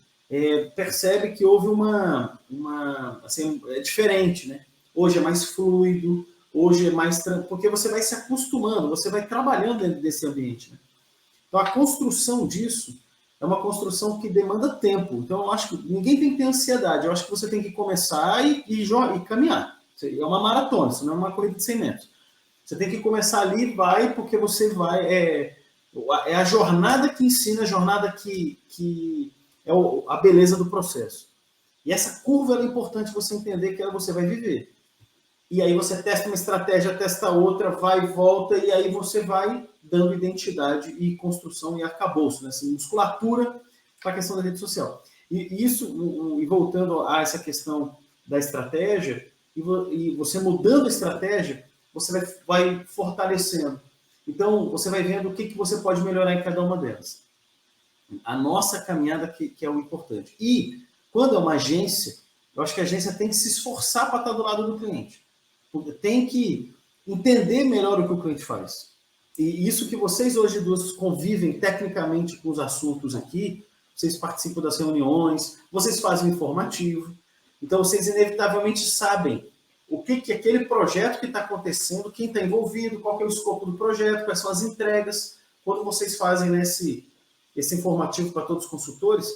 percebe que houve assim, é diferente, né? Hoje é mais fluido, hoje é mais... Porque você vai se acostumando, você vai trabalhando dentro desse ambiente, né? Então, a construção disso é uma construção que demanda tempo. Então, eu acho que ninguém tem que ter ansiedade. Eu acho que você tem que começar e caminhar. É uma maratona, isso não é uma corrida de 100 metros. Você tem que começar ali, porque você vai... É a jornada que ensina, a jornada que é a beleza do processo. E essa curva é importante você entender que você vai viver. E aí você testa uma estratégia, testa outra, vai e volta, e aí você vai dando identidade e construção e arcabouço, né? Assim, musculatura para a questão da rede social. E voltando a essa questão da estratégia, e você mudando a estratégia, você vai fortalecendo. Então, você vai vendo o que você pode melhorar em cada uma delas. A nossa caminhada que é o importante. E, quando é uma agência, eu acho que a agência tem que se esforçar para estar do lado do cliente. Tem que entender melhor o que o cliente faz. E isso que vocês hoje duas convivem tecnicamente com os assuntos aqui, vocês participam das reuniões, vocês fazem o informativo. Então, vocês inevitavelmente sabem o que aquele projeto que está acontecendo, quem está envolvido, qual que é o escopo do projeto, quais são as entregas. Quando vocês fazem esse informativo para todos os consultores,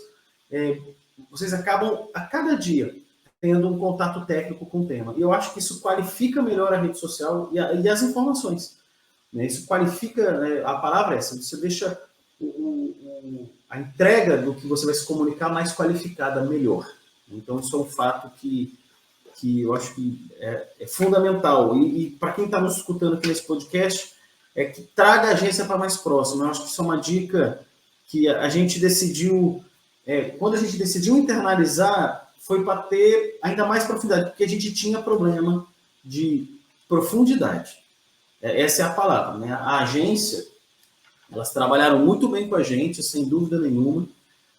vocês acabam, a cada dia, tendo um contato técnico com o tema. E eu acho que isso qualifica melhor a rede social e as informações. Né? Isso qualifica, né? A palavra é essa, você deixa a entrega do que você vai se comunicar mais qualificada, melhor. Então, isso é um fato que eu acho que é fundamental. E para quem está nos escutando aqui nesse podcast, que traga a agência para mais próximo. Eu acho que isso é uma dica que a gente decidiu... quando a gente decidiu internalizar, foi para ter ainda mais profundidade, porque a gente tinha problema de profundidade. Essa é a palavra, né? A agência, elas trabalharam muito bem com a gente, sem dúvida nenhuma,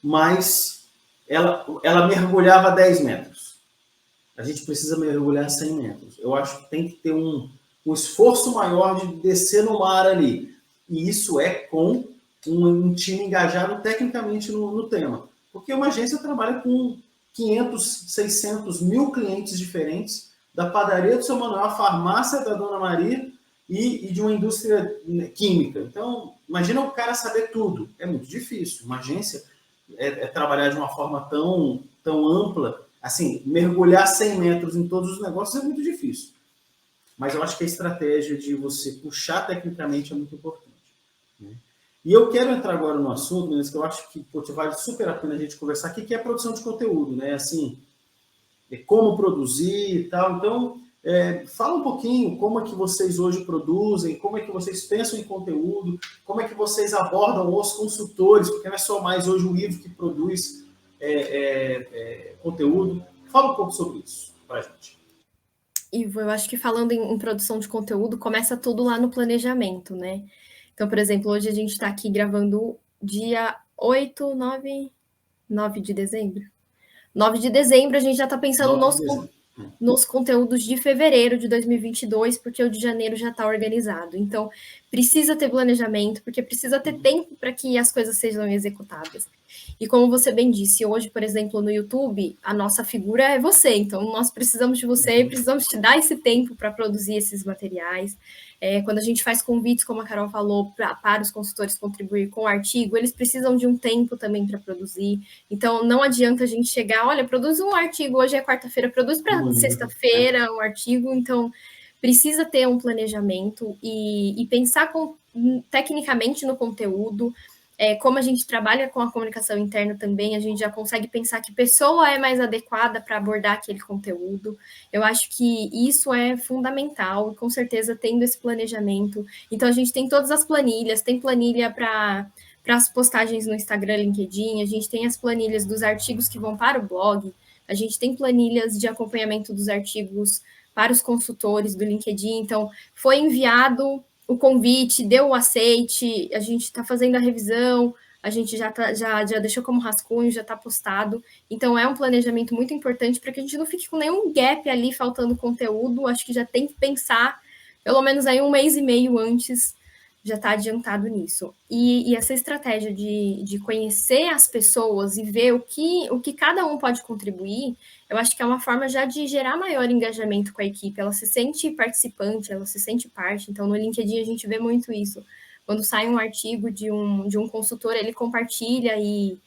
mas ela mergulhava 10 metros. A gente precisa mergulhar 100 metros. Eu acho que tem que ter um esforço maior de descer no mar ali. E isso é com um time engajado tecnicamente no tema. Porque uma agência trabalha com 500, 600, 1.000 clientes diferentes, da padaria do Seu Manuel, a farmácia da Dona Maria e de uma indústria química. Então, imagina o cara saber tudo. É muito difícil. Uma agência trabalhar de uma forma tão ampla, assim, mergulhar 100 metros em todos os negócios é muito difícil. Mas eu acho que a estratégia de você puxar tecnicamente é muito importante. Né? E eu quero entrar agora no assunto, meninas, que eu acho que vale super a pena a gente conversar aqui, que é a produção de conteúdo, né? Assim, como produzir e tal. Então, Fala um pouquinho como é que vocês hoje produzem, como é que vocês pensam em conteúdo, como é que vocês abordam os consultores, porque não é só mais hoje o Ivo que produz conteúdo. Fala um pouco sobre isso para a gente. Ivo, eu acho que falando em produção de conteúdo, começa tudo lá no planejamento, né? Então, por exemplo, hoje a gente está aqui gravando dia 8, 9 de dezembro. 9 de dezembro a gente já está pensando nos conteúdos de fevereiro de 2022, porque o de janeiro já está organizado. Então, precisa ter planejamento, porque precisa ter tempo para que as coisas sejam executadas. E como você bem disse, hoje, por exemplo, no YouTube, a nossa figura é você. Então, nós precisamos de você, precisamos te dar esse tempo para produzir esses materiais. Quando a gente faz convites, como a Carol falou, para os consultores contribuir com o artigo, eles precisam de um tempo também para produzir. Então, não adianta a gente chegar, olha, produz um artigo, hoje é quarta-feira, produz para sexta-feira um artigo. Então, precisa ter um planejamento e pensar tecnicamente no conteúdo. Como a gente trabalha com a comunicação interna também, a gente já consegue pensar que pessoa é mais adequada para abordar aquele conteúdo. Eu acho que isso é fundamental, com certeza tendo esse planejamento. Então, a gente tem todas as planilhas, tem planilha para as postagens no Instagram, LinkedIn, a gente tem as planilhas dos artigos que vão para o blog, a gente tem planilhas de acompanhamento dos artigos para os consultores do LinkedIn. Então, foi enviado o convite, deu o aceite, a gente está fazendo a revisão, a gente já deixou como rascunho, já está postado. Então, é um planejamento muito importante para que a gente não fique com nenhum gap ali faltando conteúdo. Acho que já tem que pensar, pelo menos aí 1 mês e meio antes, já está adiantado nisso. E essa estratégia de conhecer as pessoas e ver o que cada um pode contribuir, eu acho que é uma forma já de gerar maior engajamento com a equipe. Ela se sente participante, ela se sente parte. Então, no LinkedIn, a gente vê muito isso. Quando sai um artigo de um consultor, ele compartilha e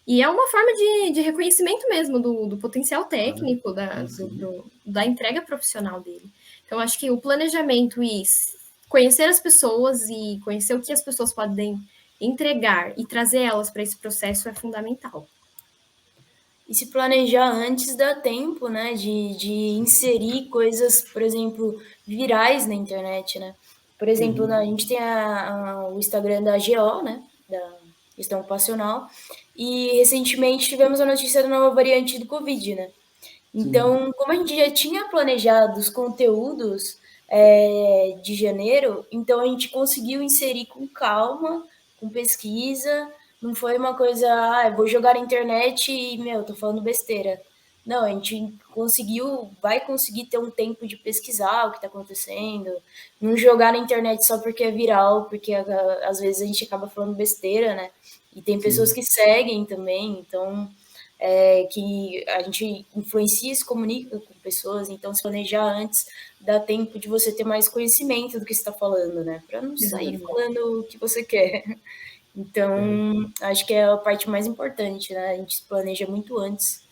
é uma forma de reconhecimento mesmo do potencial técnico, da entrega profissional dele. Então, acho que o planejamento e conhecer as pessoas e conhecer o que as pessoas podem entregar e trazer elas para esse processo é fundamental. E se planejar antes dá tempo, né, de inserir coisas, por exemplo, virais na internet, né? Por exemplo, a gente tem o Instagram da GO, né, da Gestão Ocupacional, e recentemente tivemos a notícia da nova variante do Covid, né? Então, como a gente já tinha planejado os conteúdos de janeiro, então a gente conseguiu inserir com calma, com pesquisa. Não foi uma coisa, eu vou jogar na internet e, tô falando besteira. Não, a gente vai conseguir ter um tempo de pesquisar o que está acontecendo, não jogar na internet só porque é viral, porque às vezes a gente acaba falando besteira, né? E tem pessoas que seguem também, então que a gente influencia e se comunica com pessoas, então se planejar antes dá tempo de você ter mais conhecimento do que você está falando, né? Para não sair falando o que você quer. Então, acho que é a parte mais importante, né? A gente se planeja muito antes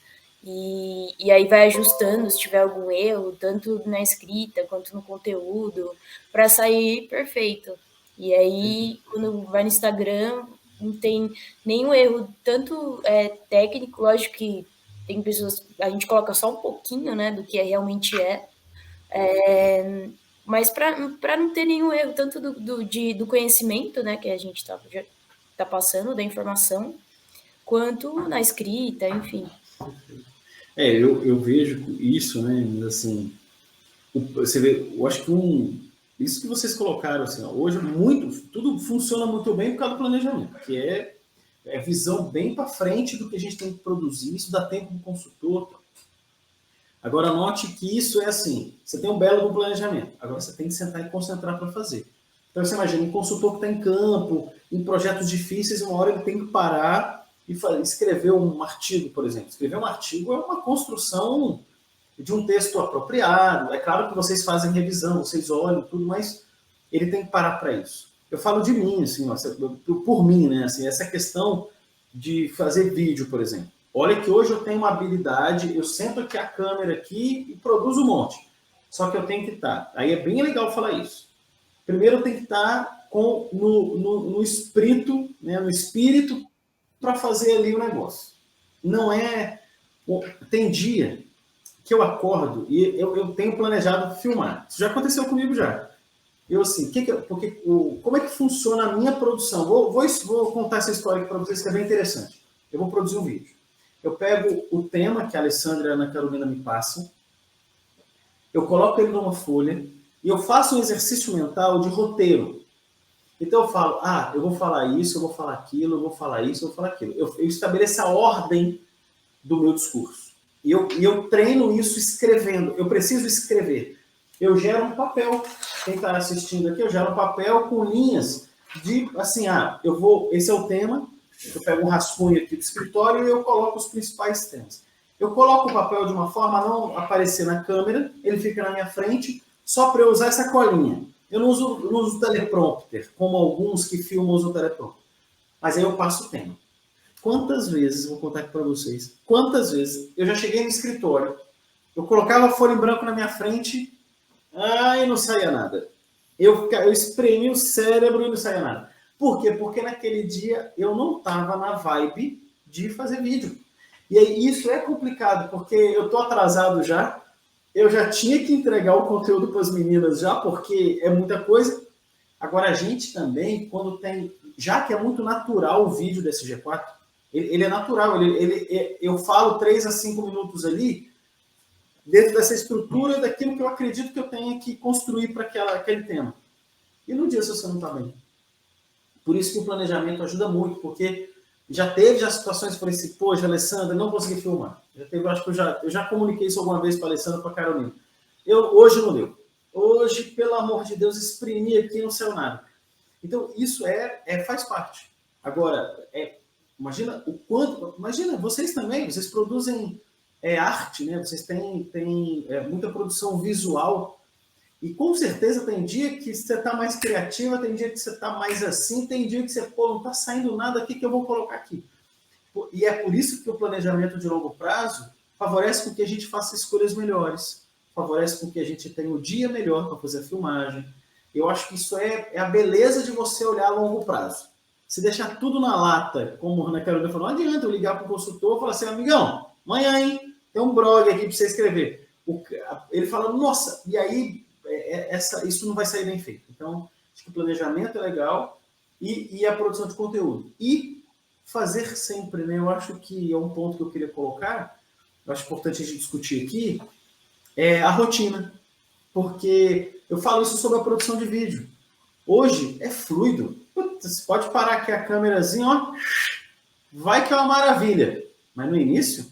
e aí vai ajustando se tiver algum erro, tanto na escrita quanto no conteúdo, para sair perfeito. E aí, quando vai no Instagram, não tem nenhum erro, tanto técnico, lógico que tem pessoas, a gente coloca só um pouquinho, né, do que realmente mas para não ter nenhum erro, tanto do conhecimento, né, que a gente tá passando, da informação, quanto na escrita, enfim. Eu vejo isso, né, assim, você vê, eu acho que isso que vocês colocaram, assim, hoje tudo funciona muito bem por causa do planejamento, que é visão bem para frente do que a gente tem que produzir, isso dá tempo do consultor. Agora, note que isso é assim, você tem um belo planejamento, agora você tem que sentar e concentrar para fazer. Então, você imagina, um consultor que está em campo, em projetos difíceis, uma hora ele tem que parar e escrever um artigo, por exemplo. Escrever um artigo é uma construção de um texto apropriado. É claro que vocês fazem revisão, vocês olham tudo, mas ele tem que parar para isso. Eu falo de mim, assim, por mim, né? Assim, essa questão de fazer vídeo, por exemplo. Olha que hoje eu tenho uma habilidade, eu sento aqui a câmera aqui e produzo um monte. Só que eu tenho que estar. Aí é bem legal falar isso. Primeiro eu tenho que estar no espírito, né? No espírito para fazer ali o negócio. Não é... Tem dia que eu acordo e eu tenho planejado filmar. Isso já aconteceu comigo já. Eu assim, como é que funciona a minha produção? Vou contar essa história aqui para vocês que é bem interessante. Eu vou produzir um vídeo. Eu pego o tema que a Alessandra e a Ana Carolina me passam, eu coloco ele numa folha e eu faço um exercício mental de roteiro. Então eu falo, eu vou falar isso, eu vou falar aquilo, eu vou falar isso, eu vou falar aquilo. Eu estabeleço a ordem do meu discurso. E eu treino isso escrevendo. Eu preciso escrever. Eu gero um papel. Quem está assistindo aqui, eu gero um papel com linhas de, assim, esse é o tema, eu pego um rascunho aqui do escritório e eu coloco os principais temas. Eu coloco o papel de uma forma a não aparecer na câmera, ele fica na minha frente, só para eu usar essa colinha. Eu não uso teleprompter, como alguns que filmam usam teleprompter. Mas aí eu passo o tema. Quantas vezes, vou contar aqui para vocês, quantas vezes eu já cheguei no escritório, eu colocava a folha em branco na minha frente, e não saía nada. Eu espremi o cérebro e não saía nada. Por quê? Porque naquele dia eu não estava na vibe de fazer vídeo. E aí isso é complicado, porque eu estou atrasado já, eu já tinha que entregar o conteúdo para as meninas já, porque é muita coisa. Agora a gente também, quando tem, já que é muito natural o vídeo desse G4, ele é natural, eu falo 3 a 5 minutos ali, dentro dessa estrutura daquilo que eu acredito que eu tenha que construir para aquele tema. E no dia se você não está bem. Por isso que o planejamento ajuda muito, porque já teve situações que eu falei assim, poxa, Alessandra, não consegui filmar. Acho que eu já comuniquei isso alguma vez para a Alessandra e para a Carolina. Hoje não deu. Hoje, pelo amor de Deus, exprimi aqui e não saiu nada. Então, isso faz parte. Agora, imagina o quanto... Imagina, vocês também, vocês produzem arte, né? Vocês têm muita produção visual. E com certeza tem dia que você está mais criativa, tem dia que você está mais assim, tem dia que você, não está saindo nada aqui que eu vou colocar aqui. E é por isso que o planejamento de longo prazo favorece com que a gente faça escolhas melhores, favorece com que a gente tenha o dia melhor para fazer a filmagem. Eu acho que isso é a beleza de você olhar a longo prazo. Se deixar tudo na lata, como a Ana Carolina falou, não adianta eu ligar para o consultor e falar assim, amigão, amanhã, hein, tem um blog aqui para você escrever. Ele fala, nossa, e aí isso não vai sair bem feito. Então, acho que o planejamento é legal e a produção de conteúdo. E fazer sempre, né? Eu acho que é um ponto que eu queria colocar, eu acho importante a gente discutir aqui, é a rotina. Porque eu falo isso sobre a produção de vídeo. Hoje é fluido. Você pode parar aqui a câmerazinha, ó, vai que é uma maravilha. Mas no início,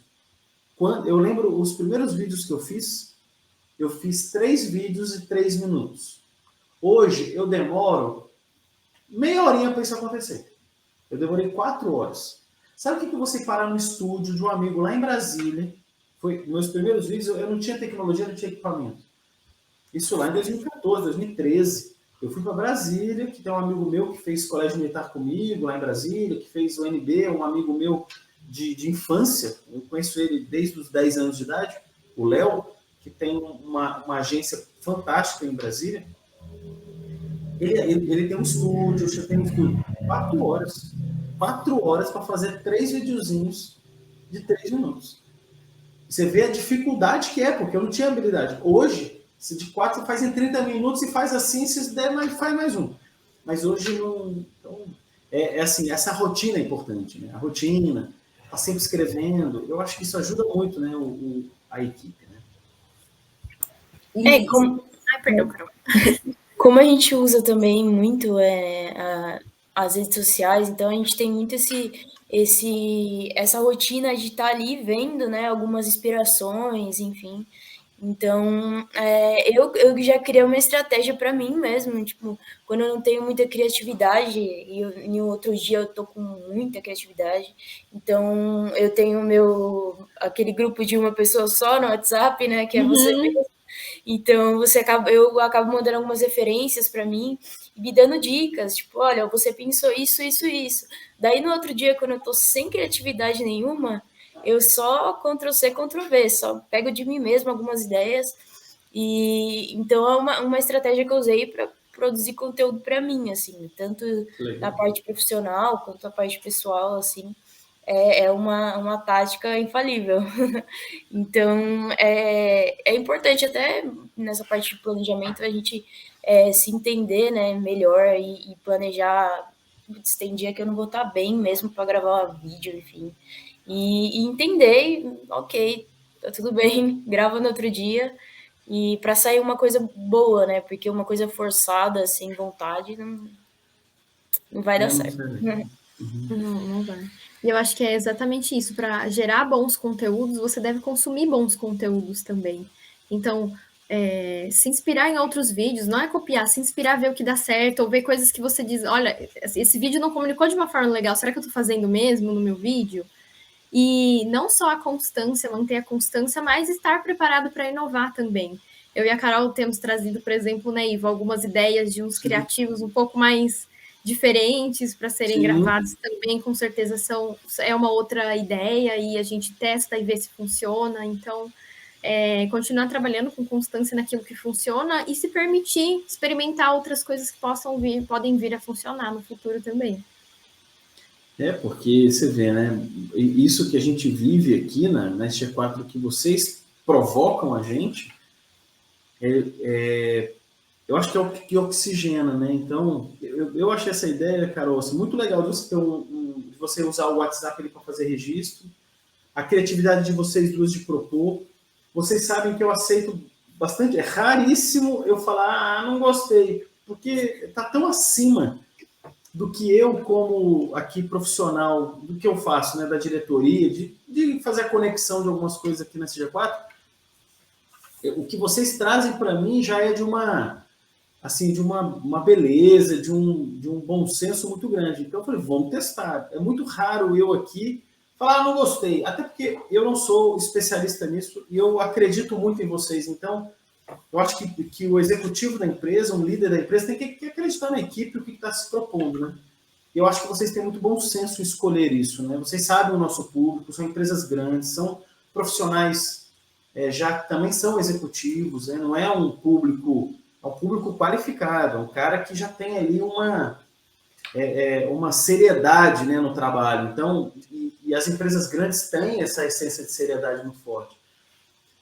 eu lembro os primeiros vídeos que eu fiz 3 vídeos e 3 minutos. Hoje eu demoro meia horinha para isso acontecer. Eu demorei 4 horas. Sabe o que você parar no estúdio de um amigo lá em Brasília? Meus primeiros vídeos, eu não tinha tecnologia, não tinha equipamento. Isso lá em 2014, 2013. Eu fui para Brasília, que tem um amigo meu que fez colégio militar comigo, lá em Brasília, que fez o NB, um amigo meu de infância. Eu conheço ele desde os 10 anos de idade, o Léo, que tem uma agência fantástica em Brasília. Ele tem um estúdio, eu tenho um estúdio. 4 horas. 4 horas para fazer 3 videozinhos de 3 minutos. Você vê a dificuldade que é, porque eu não tinha habilidade. Hoje, se de 4 você faz em 30 minutos e faz assim, se der, faz mais um. Mas hoje não... Então, assim, essa rotina é importante, né? A rotina, tá sempre escrevendo. Eu acho que isso ajuda muito, né, a equipe, né? Ai, perdão, Carol. Como a gente usa também muito as redes sociais, então a gente tem muito essa rotina de estar ali vendo, né, algumas inspirações, enfim. Então, eu já criei uma estratégia para mim mesmo, tipo, quando eu não tenho muita criatividade e em outro dia eu tô com muita criatividade, então eu tenho aquele grupo de uma pessoa só no WhatsApp, né, que é você mesmo. Então, eu acabo mandando algumas referências para mim e me dando dicas, tipo, olha, você pensou isso, isso, isso. Daí, no outro dia, quando eu tô sem criatividade nenhuma, eu só Ctrl+C, Ctrl+V, só pego de mim mesmo algumas ideias. E então, é uma estratégia que eu usei para produzir conteúdo para mim, assim, tanto na parte profissional quanto na parte pessoal, assim. é uma tática infalível. Então, é importante até nessa parte de planejamento a gente se entender, né, melhor e planejar. Tem dia que eu não vou estar bem mesmo para gravar vídeo, enfim. E entender, ok, tá tudo bem, grava no outro dia. E para sair uma coisa boa, né? Porque uma coisa forçada, sem vontade, não vai dar certo. Não vai. E eu acho que é exatamente isso. Para gerar bons conteúdos, você deve consumir bons conteúdos também. Então, se inspirar em outros vídeos, não é copiar, se inspirar, ver o que dá certo, ou ver coisas que você diz, olha, esse vídeo não comunicou de uma forma legal, será que eu estou fazendo mesmo no meu vídeo? E não só a constância, manter a constância, mas estar preparado para inovar também. Eu e a Carol temos trazido, por exemplo, né, Ivo, algumas ideias de uns criativos um pouco mais diferentes para serem gravados também, com certeza é uma outra ideia e a gente testa e vê se funciona. Então, continuar trabalhando com constância naquilo que funciona e se permitir experimentar outras coisas que podem vir a funcionar no futuro também. Porque você vê, né? Isso que a gente vive aqui na SG4, que vocês provocam a gente, eu acho que é o que oxigena, né? Então, eu achei essa ideia, Carol, assim, muito legal de você, de você usar o WhatsApp para fazer registro, a criatividade de vocês duas de propor. Vocês sabem que eu aceito bastante, é raríssimo eu falar, não gostei, porque está tão acima do que eu, como aqui profissional, do que eu faço, né, da diretoria, de fazer a conexão de algumas coisas aqui na CG4, o que vocês trazem para mim já é de uma beleza, de um bom senso muito grande. Então eu falei, vamos testar. É muito raro eu aqui falar, não gostei, até porque eu não sou especialista nisso e eu acredito muito em vocês. Então, eu acho que o executivo da empresa, um líder da empresa, tem que acreditar na equipe, o que está se propondo, né? Eu acho que vocês têm muito bom senso em escolher isso, né? Vocês sabem o nosso público, são empresas grandes, são profissionais, já que também são executivos, né? Não é um público, é um público qualificado, é um cara que já tem ali uma seriedade, né, no trabalho. Então, e as empresas grandes têm essa essência de seriedade muito forte.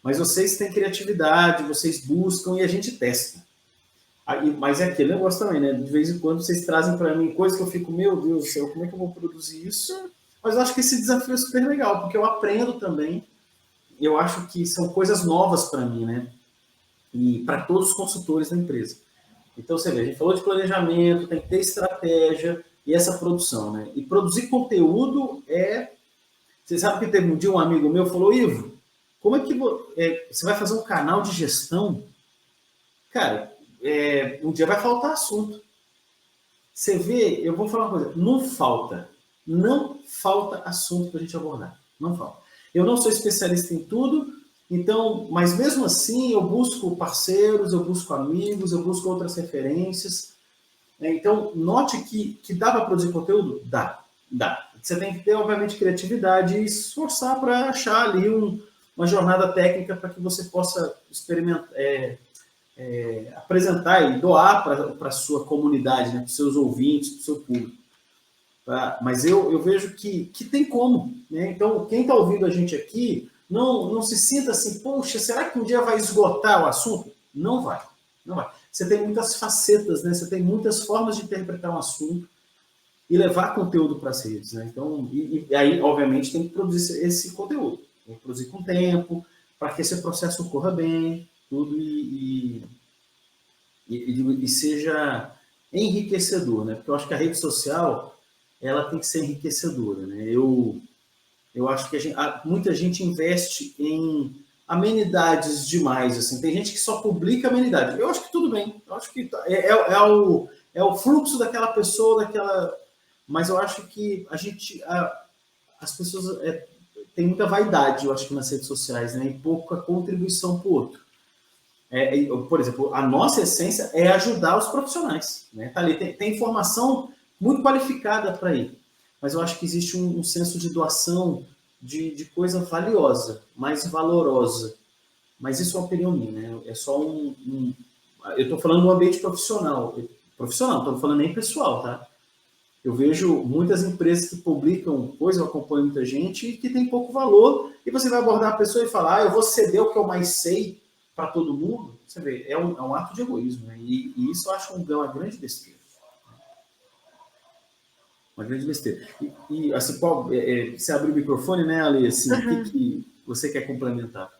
Mas vocês têm criatividade, vocês buscam e a gente testa. Mas é aquele negócio também, né? De vez em quando vocês trazem para mim coisas que eu fico, meu Deus do céu, como é que eu vou produzir isso? Mas eu acho que esse desafio é super legal, porque eu aprendo também. Eu acho que são coisas novas para mim, né? E para todos os consultores da empresa. Então, você vê, a gente falou de planejamento, tem que ter estratégia e essa produção, né? E produzir conteúdo Você sabe que teve um dia um amigo meu falou, Ivo, como é que você vai fazer um canal de gestão? Cara, um dia vai faltar assunto. Você vê, eu vou falar uma coisa, não falta assunto para a gente abordar, não falta. Eu não sou especialista em tudo, então, mas mesmo assim eu busco parceiros, eu busco amigos, eu busco outras referências. Então, note que dá para produzir conteúdo? Dá. Você tem que ter, obviamente, criatividade e esforçar para achar ali uma jornada técnica para que você possa experimentar, apresentar e doar para a sua comunidade, né, para os seus ouvintes, para o seu público. Tá? Mas eu vejo que tem como. Né? Então, quem está ouvindo a gente aqui, não se sinta assim, poxa, será que um dia vai esgotar o assunto? Não vai. Você tem muitas facetas, né? Você tem muitas formas de interpretar um assunto e levar conteúdo para as redes. Né? Então, e aí, obviamente, tem que produzir esse conteúdo. Tem que produzir com tempo, para que esse processo corra bem, tudo e seja enriquecedor, né? Porque eu acho que a rede social ela tem que ser enriquecedora, né? Eu acho que muita gente investe em amenidades demais, assim. Tem gente que só publica amenidade. Eu acho que tudo bem. Eu acho que é o fluxo daquela pessoa, mas eu acho que as pessoas têm muita vaidade, eu acho que nas redes sociais, né? E pouca contribuição para o outro. Por exemplo, a nossa essência é ajudar os profissionais. Né? Tá ali, tem informação muito qualificada para ir. Mas eu acho que existe um senso de doação de coisa valiosa, mais valorosa. Mas isso é uma opinião minha, né? É só eu estou falando no ambiente profissional. Profissional, não estou falando nem pessoal, tá? Eu vejo muitas empresas que publicam coisa, eu acompanho muita gente, e que tem pouco valor, e você vai abordar a pessoa e falar, eu vou ceder o que eu mais sei para todo mundo. Você vê, é um ato de egoísmo, né? E isso eu acho uma grande besteira. Uma grande besteira. E assim, você abriu o microfone, né, Ale? Assim, o que você quer complementar?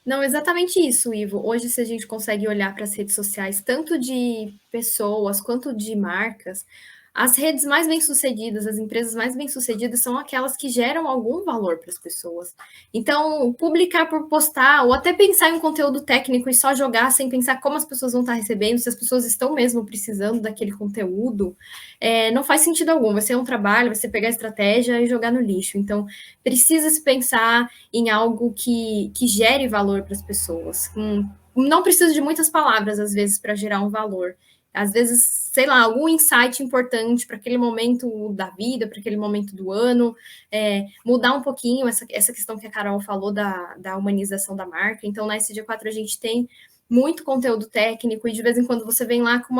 Não, exatamente isso, Ivo. Hoje, se a gente consegue olhar para as redes sociais, tanto de pessoas quanto de marcas, as redes mais bem-sucedidas, as empresas mais bem-sucedidas são aquelas que geram algum valor para as pessoas. Então, publicar por postar, ou até pensar em um conteúdo técnico e só jogar sem pensar como as pessoas vão estar recebendo, se as pessoas estão mesmo precisando daquele conteúdo, não faz sentido algum. Vai ser um trabalho, vai ser pegar a estratégia e jogar no lixo. Então, precisa se pensar em algo que gere valor para as pessoas. Não precisa de muitas palavras, às vezes, para gerar um valor. Às vezes, sei lá, algum insight importante para aquele momento da vida, para aquele momento do ano, mudar um pouquinho essa questão que a Carol falou da humanização da marca. Então, na SG4 a gente tem muito conteúdo técnico e de vez em quando você vem lá com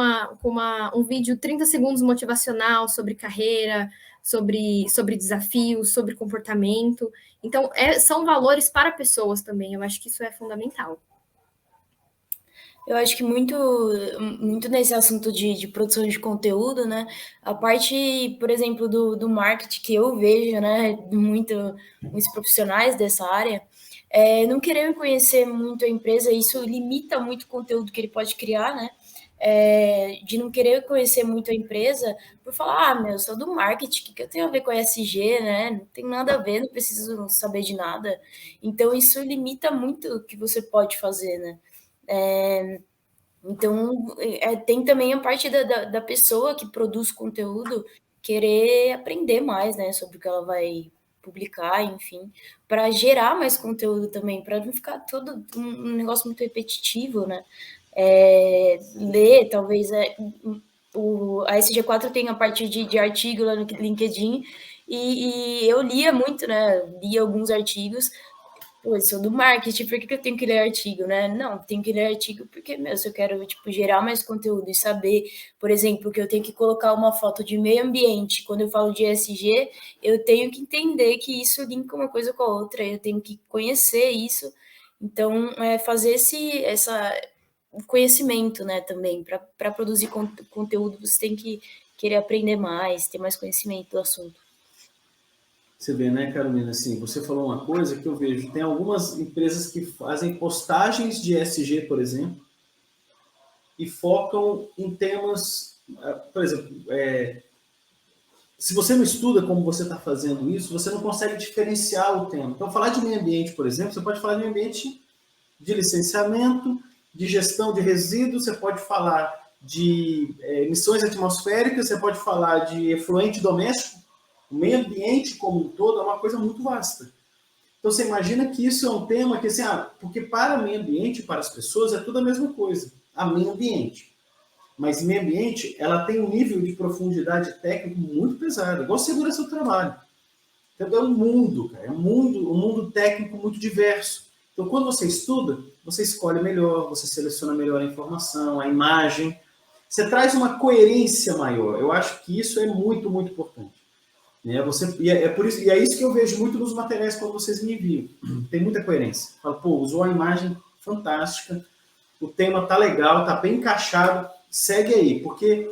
um vídeo 30 segundos motivacional sobre carreira, sobre desafios, sobre comportamento. Então, são valores para pessoas também. Eu acho que isso é fundamental. Eu acho que muito nesse assunto de produção de conteúdo, né? A parte, por exemplo, do marketing que eu vejo, né? Muitos profissionais dessa área, não querendo conhecer muito a empresa, isso limita muito o conteúdo que ele pode criar, né? De não querer conhecer muito a empresa por falar, eu sou do marketing, o que eu tenho a ver com a ESG, né? Não tem nada a ver, não preciso saber de nada. Então, isso limita muito o que você pode fazer, né? Então, tem também a parte da pessoa que produz conteúdo querer aprender mais, né, sobre o que ela vai publicar, enfim, para gerar mais conteúdo também, para não ficar todo um negócio muito repetitivo, né? Ler, talvez, a SG4 tem a parte de artigo lá no LinkedIn, e eu lia muito, né? Lia alguns artigos. Pô, eu sou do marketing, por que eu tenho que ler artigo, né? Não, tenho que ler artigo porque, se eu quero, gerar mais conteúdo e saber, por exemplo, que eu tenho que colocar uma foto de meio ambiente, quando eu falo de ESG, eu tenho que entender que isso linka uma coisa com a outra, eu tenho que conhecer isso. Então, fazer o conhecimento, né, também. Para produzir conteúdo, você tem que querer aprender mais, ter mais conhecimento do assunto. Você vê, né, Carolina, assim, você falou uma coisa que eu vejo, tem algumas empresas que fazem postagens de ESG, por exemplo, e focam em temas, por exemplo, se você não estuda como você está fazendo isso, você não consegue diferenciar o tema. Então, falar de meio ambiente, por exemplo, você pode falar de meio ambiente de licenciamento, de gestão de resíduos, você pode falar de emissões atmosféricas, você pode falar de efluente doméstico. O meio ambiente como um todo é uma coisa muito vasta. Então, você imagina que isso é um tema que, assim, porque para o meio ambiente, para as pessoas, é tudo a mesma coisa. Meio ambiente. Mas meio ambiente, ela tem um nível de profundidade técnico muito pesado, igual segurança do trabalho. Então, é um mundo, cara, um mundo técnico muito diverso. Então, quando você estuda, você escolhe melhor, você seleciona melhor a informação, a imagem. Você traz uma coerência maior. Eu acho que isso é muito, muito importante. Por isso, e é isso que eu vejo muito nos materiais quando vocês me enviam. Tem muita coerência. Falo, usou a imagem fantástica, o tema tá legal, tá bem encaixado, segue aí, porque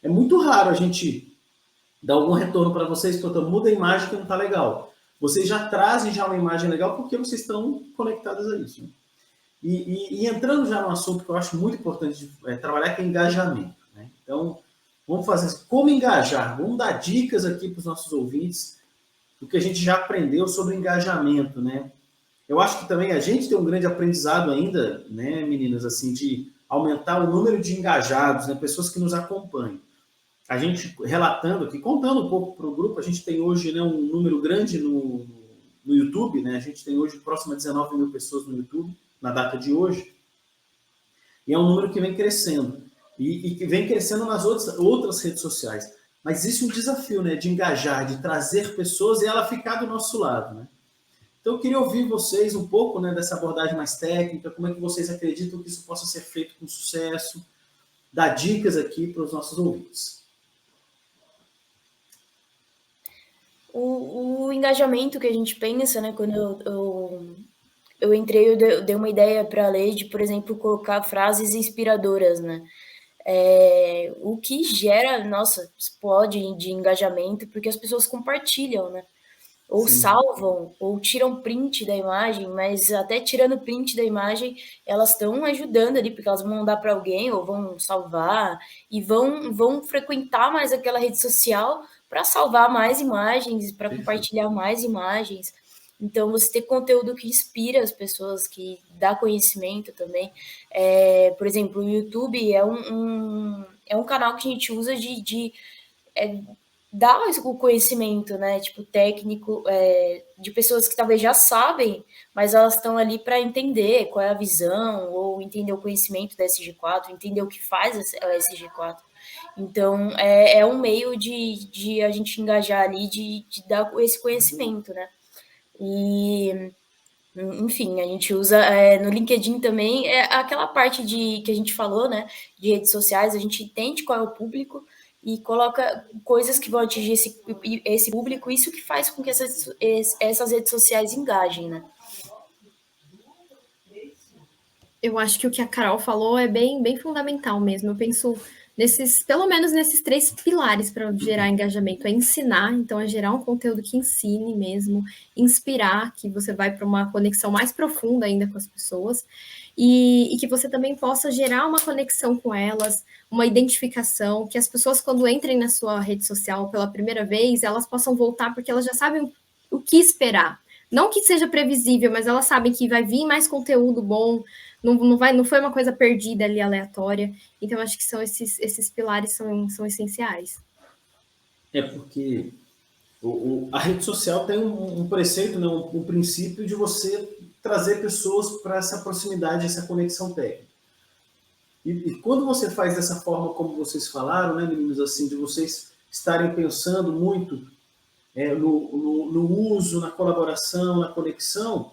é muito raro a gente dar algum retorno para vocês, muda a imagem que não tá legal. Vocês já trazem uma imagem legal porque vocês estão conectados a isso. Né? E entrando já no assunto que eu acho muito importante de trabalhar, que é engajamento. Né? Então, vamos fazer como engajar. Vamos dar dicas aqui para os nossos ouvintes do que a gente já aprendeu sobre engajamento, né? Eu acho que também a gente tem um grande aprendizado ainda, né, meninas, assim, de aumentar o número de engajados, né, pessoas que nos acompanham. A gente relatando aqui, contando um pouco para o grupo, a gente tem hoje, né, um número grande no YouTube, né? A gente tem hoje próximo a 19 mil pessoas no YouTube, na data de hoje. E é um número que vem crescendo. E que vem crescendo nas outras redes sociais. Mas existe um desafio, né, de engajar, de trazer pessoas e ela ficar do nosso lado, né? Então, eu queria ouvir vocês um pouco, né, dessa abordagem mais técnica, como é que vocês acreditam que isso possa ser feito com sucesso, dar dicas aqui para os nossos ouvintes. O engajamento que a gente pensa, né? Quando eu entrei, eu dei uma ideia para a lei de, por exemplo, colocar frases inspiradoras, né? O que gera, nossa, explode de engajamento, porque as pessoas compartilham, né? Ou Sim, salvam, ou tiram print da imagem, mas até tirando print da imagem, elas estão ajudando ali, porque elas vão mandar para alguém, ou vão salvar, e vão frequentar mais aquela rede social para salvar mais imagens, para perfeito. compartilhar mais imagens. Então, você ter conteúdo que inspira as pessoas, que dá conhecimento também. Por exemplo, o YouTube é um canal que a gente usa de dar o conhecimento, né? Tipo, técnico, de pessoas que talvez já sabem, mas elas estão ali para entender qual é a visão, ou entender o conhecimento da SG4, entender o que faz a SG4. Então, é um meio de a gente engajar ali, de dar esse conhecimento, né? E, enfim, a gente usa no LinkedIn também, aquela parte que a gente falou, né? De redes sociais, a gente entende qual é o público e coloca coisas que vão atingir esse público, isso que faz com que essas redes sociais engajem, né? Eu acho que o que a Carol falou é bem fundamental mesmo. Eu penso pelo menos nesses 3 pilares para gerar engajamento. É ensinar, então é gerar um conteúdo que ensine mesmo, inspirar, que você vai para uma conexão mais profunda ainda com as pessoas, e que você também possa gerar uma conexão com elas, uma identificação, que as pessoas, quando entrem na sua rede social pela primeira vez, elas possam voltar porque elas já sabem o que esperar. Não que seja previsível, mas elas sabem que vai vir mais conteúdo bom, não foi uma coisa perdida ali, aleatória. Então, acho que esses pilares são essenciais. É porque a rede social tem um preceito, né, um princípio de você trazer pessoas para essa proximidade, essa conexão técnica. E quando você faz dessa forma como vocês falaram, né, meninos, assim, de vocês estarem pensando muito no uso, na colaboração, na conexão,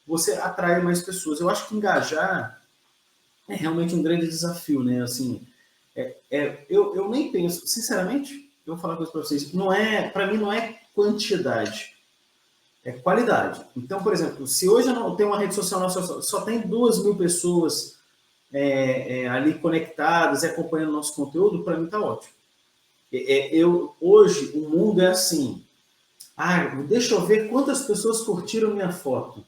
você atrai mais pessoas. Eu acho que engajar é realmente um grande desafio, né? Assim, eu nem penso, sinceramente, eu vou falar uma coisa para vocês, para mim não é quantidade, é qualidade. Então, por exemplo, se hoje eu não tenho uma rede social nossa, só tem 2.000 pessoas ali conectadas e acompanhando nosso conteúdo, para mim está ótimo. Hoje, o mundo é assim, deixa eu ver quantas pessoas curtiram minha foto.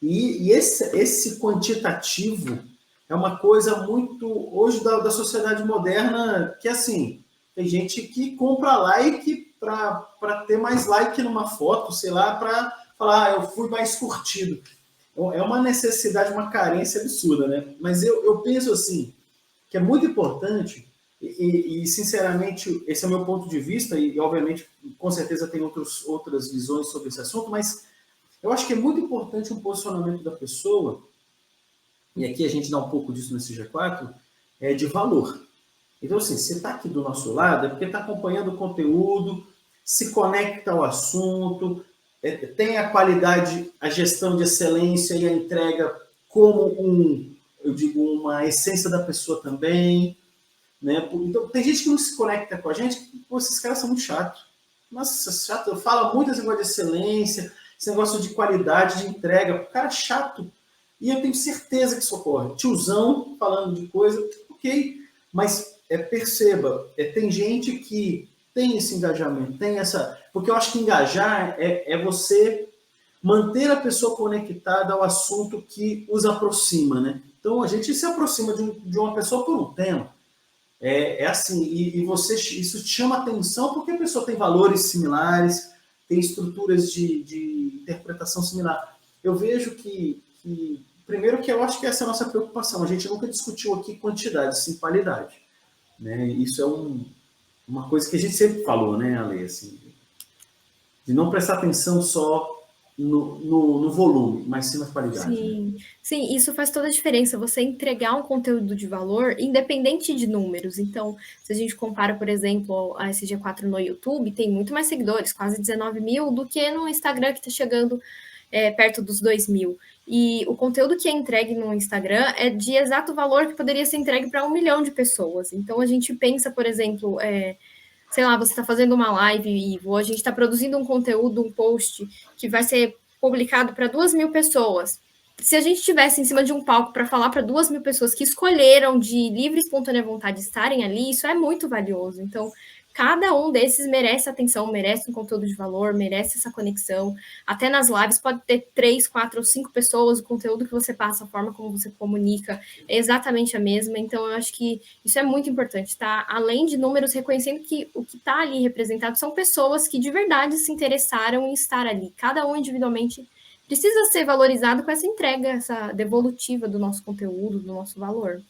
E esse quantitativo é uma coisa muito, hoje, da sociedade moderna, que assim, tem gente que compra like para ter mais like numa foto, sei lá, para falar, eu fui mais curtido. É uma necessidade, uma carência absurda, né? Mas eu penso assim, que é muito importante, e sinceramente, esse é o meu ponto de vista, e obviamente, com certeza tem outras visões sobre esse assunto, mas eu acho que é muito importante um posicionamento da pessoa, e aqui a gente dá um pouco disso nesse G4, de valor. Então, assim, você está aqui do nosso lado, é porque está acompanhando o conteúdo, se conecta ao assunto, tem a qualidade, a gestão de excelência e a entrega como uma essência da pessoa também. Né? Então, tem gente que não se conecta com a gente, pô, esses caras são muito chatos. Nossa, chato, fala muito esse negócio de excelência, esse negócio de qualidade, de entrega, cara chato. E eu tenho certeza que isso ocorre. Tiozão falando de coisa, ok, mas perceba, tem gente que tem esse engajamento, tem essa. Porque eu acho que engajar é você manter a pessoa conectada ao assunto que os aproxima, né? Então a gente se aproxima de uma pessoa por um tema. Assim, e isso te chama atenção porque a pessoa tem valores similares, tem estruturas de interpretação similar. Eu vejo primeiro que eu acho que essa é a nossa preocupação, a gente nunca discutiu aqui quantidade, sim qualidade. Né? Isso é uma coisa que a gente sempre falou, né, Ale? Assim, de não prestar atenção só no volume, mas sim na qualidade. Né? Sim, isso faz toda a diferença. Você entregar um conteúdo de valor, independente de números. Então, se a gente compara, por exemplo, a SG4 no YouTube, tem muito mais seguidores, quase 19 mil, do que no Instagram, que está chegando perto dos 2 mil. E o conteúdo que é entregue no Instagram é de exato valor que poderia ser entregue para 1 milhão de pessoas. Então, a gente pensa, por exemplo, sei lá, você está fazendo uma live, Ivo, a gente está produzindo um conteúdo, um post que vai ser publicado para 2.000 pessoas. Se a gente estivesse em cima de um palco para falar para 2.000 pessoas que escolheram de livre e espontânea vontade estarem ali, isso é muito valioso. Então, cada um desses merece atenção, merece um conteúdo de valor, merece essa conexão. Até nas lives pode ter 3, 4 ou 5 pessoas, o conteúdo que você passa, a forma como você comunica é exatamente a mesma. Então, eu acho que isso é muito importante, tá? Além de números, reconhecendo que o que está ali representado são pessoas que de verdade se interessaram em estar ali. Cada um individualmente precisa ser valorizado com essa entrega, essa devolutiva do nosso conteúdo, do nosso valor.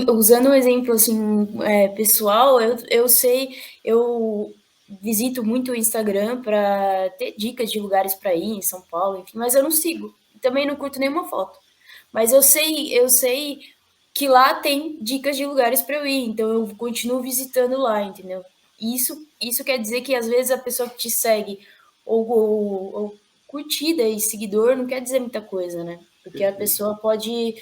Usando um exemplo assim, pessoal, eu sei, eu visito muito o Instagram para ter dicas de lugares para ir em São Paulo, enfim, mas eu não sigo. Também não curto nenhuma foto. Mas eu sei que lá tem dicas de lugares para eu ir, então eu continuo visitando lá, entendeu? Isso quer dizer que às vezes a pessoa que te segue ou curtida e seguidor não quer dizer muita coisa, né? Porque a pessoa pode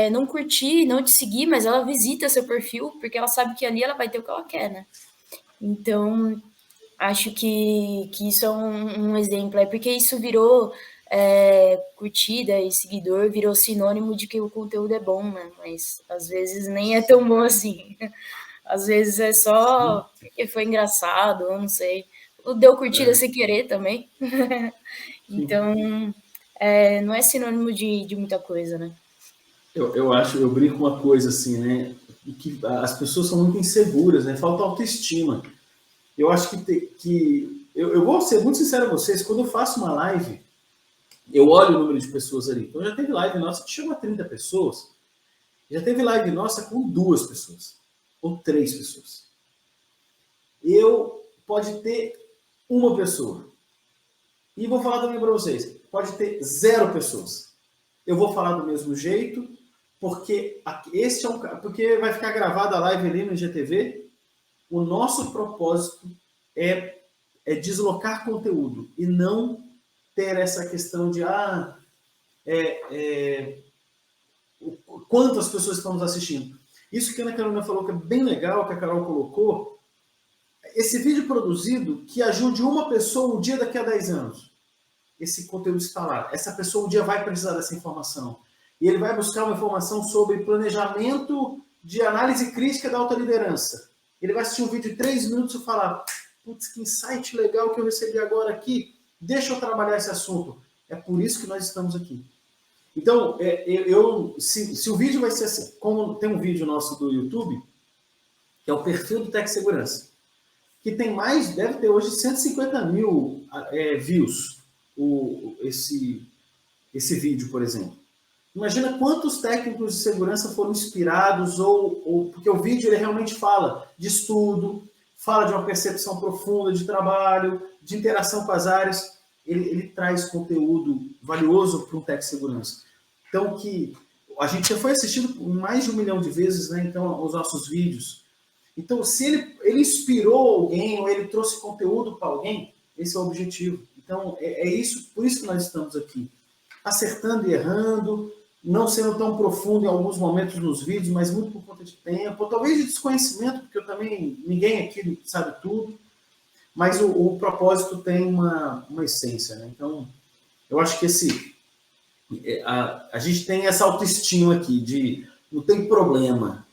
não curtir, não te seguir, mas ela visita seu perfil porque ela sabe que ali ela vai ter o que ela quer, né? Então, acho que isso é um exemplo, porque isso virou curtida e seguidor, virou sinônimo de que o conteúdo é bom, né? Mas às vezes nem é tão bom assim. Às vezes é só porque foi engraçado, eu não sei. Deu curtida sem querer também. Então, não é sinônimo de muita coisa, né? Eu brinco com uma coisa assim, né? Que as pessoas são muito inseguras, né? Falta autoestima. Eu acho eu vou ser muito sincero a vocês, quando eu faço uma live, eu olho o número de pessoas ali. Então já teve live nossa que chegou a 30 pessoas, já teve live nossa com 2 pessoas, ou 3 pessoas. Pode ter uma pessoa. E vou falar também para vocês, pode ter 0 pessoas. Eu vou falar do mesmo jeito, porque porque vai ficar gravada a live ali no IGTV. O nosso propósito é deslocar conteúdo e não ter essa questão de quantas pessoas estão nos assistindo. Isso que a Ana Carolina falou que é bem legal, que a Carol colocou, esse vídeo produzido que ajude uma pessoa um dia daqui a 10 anos. Esse conteúdo está lá. Essa pessoa um dia vai precisar dessa informação. E ele vai buscar uma informação sobre planejamento de análise crítica da alta liderança. Ele vai assistir um vídeo de 3 minutos e falar: putz, que insight legal que eu recebi agora aqui. Deixa eu trabalhar esse assunto. É por isso que nós estamos aqui. Então, se o vídeo vai ser assim, como tem um vídeo nosso do YouTube, que é o perfil do Tech Segurança, que tem deve ter hoje 150 mil views, esse vídeo, por exemplo. Imagina quantos técnicos de segurança foram inspirados, porque o vídeo ele realmente fala de estudo, fala de uma percepção profunda de trabalho, de interação com as áreas. Ele traz conteúdo valioso para um tech segurança. Então, que a gente já foi assistido mais de 1 milhão de vezes, né? Então, os nossos vídeos. Então, se ele inspirou alguém ou ele trouxe conteúdo para alguém, esse é o objetivo. Então, por isso que nós estamos aqui. Acertando e errando, não sendo tão profundo em alguns momentos nos vídeos, mas muito por conta de tempo, ou talvez de desconhecimento, porque ninguém aqui sabe tudo, mas o propósito tem uma essência, né? Então, eu acho que a gente tem essa autoestima aqui de não tem problema,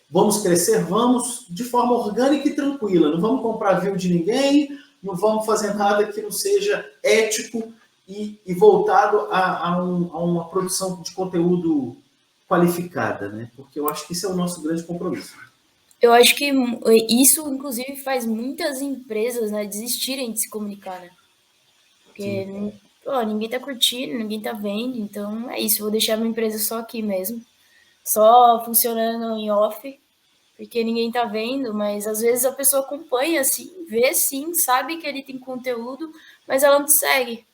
vamos crescer, vamos de forma orgânica e tranquila, não vamos comprar view de ninguém, não vamos fazer nada que não seja ético e voltado a uma produção de conteúdo qualificada, né? Porque eu acho que esse é o nosso grande compromisso. Eu acho que isso, inclusive, faz muitas empresas, né, desistirem de se comunicar, né? Porque ninguém tá curtindo, ninguém tá vendo, então é isso, vou deixar minha empresa só aqui mesmo, só funcionando em off, porque ninguém tá vendo, mas às vezes a pessoa acompanha, assim, vê sim, sabe que ele tem conteúdo, mas ela não te segue.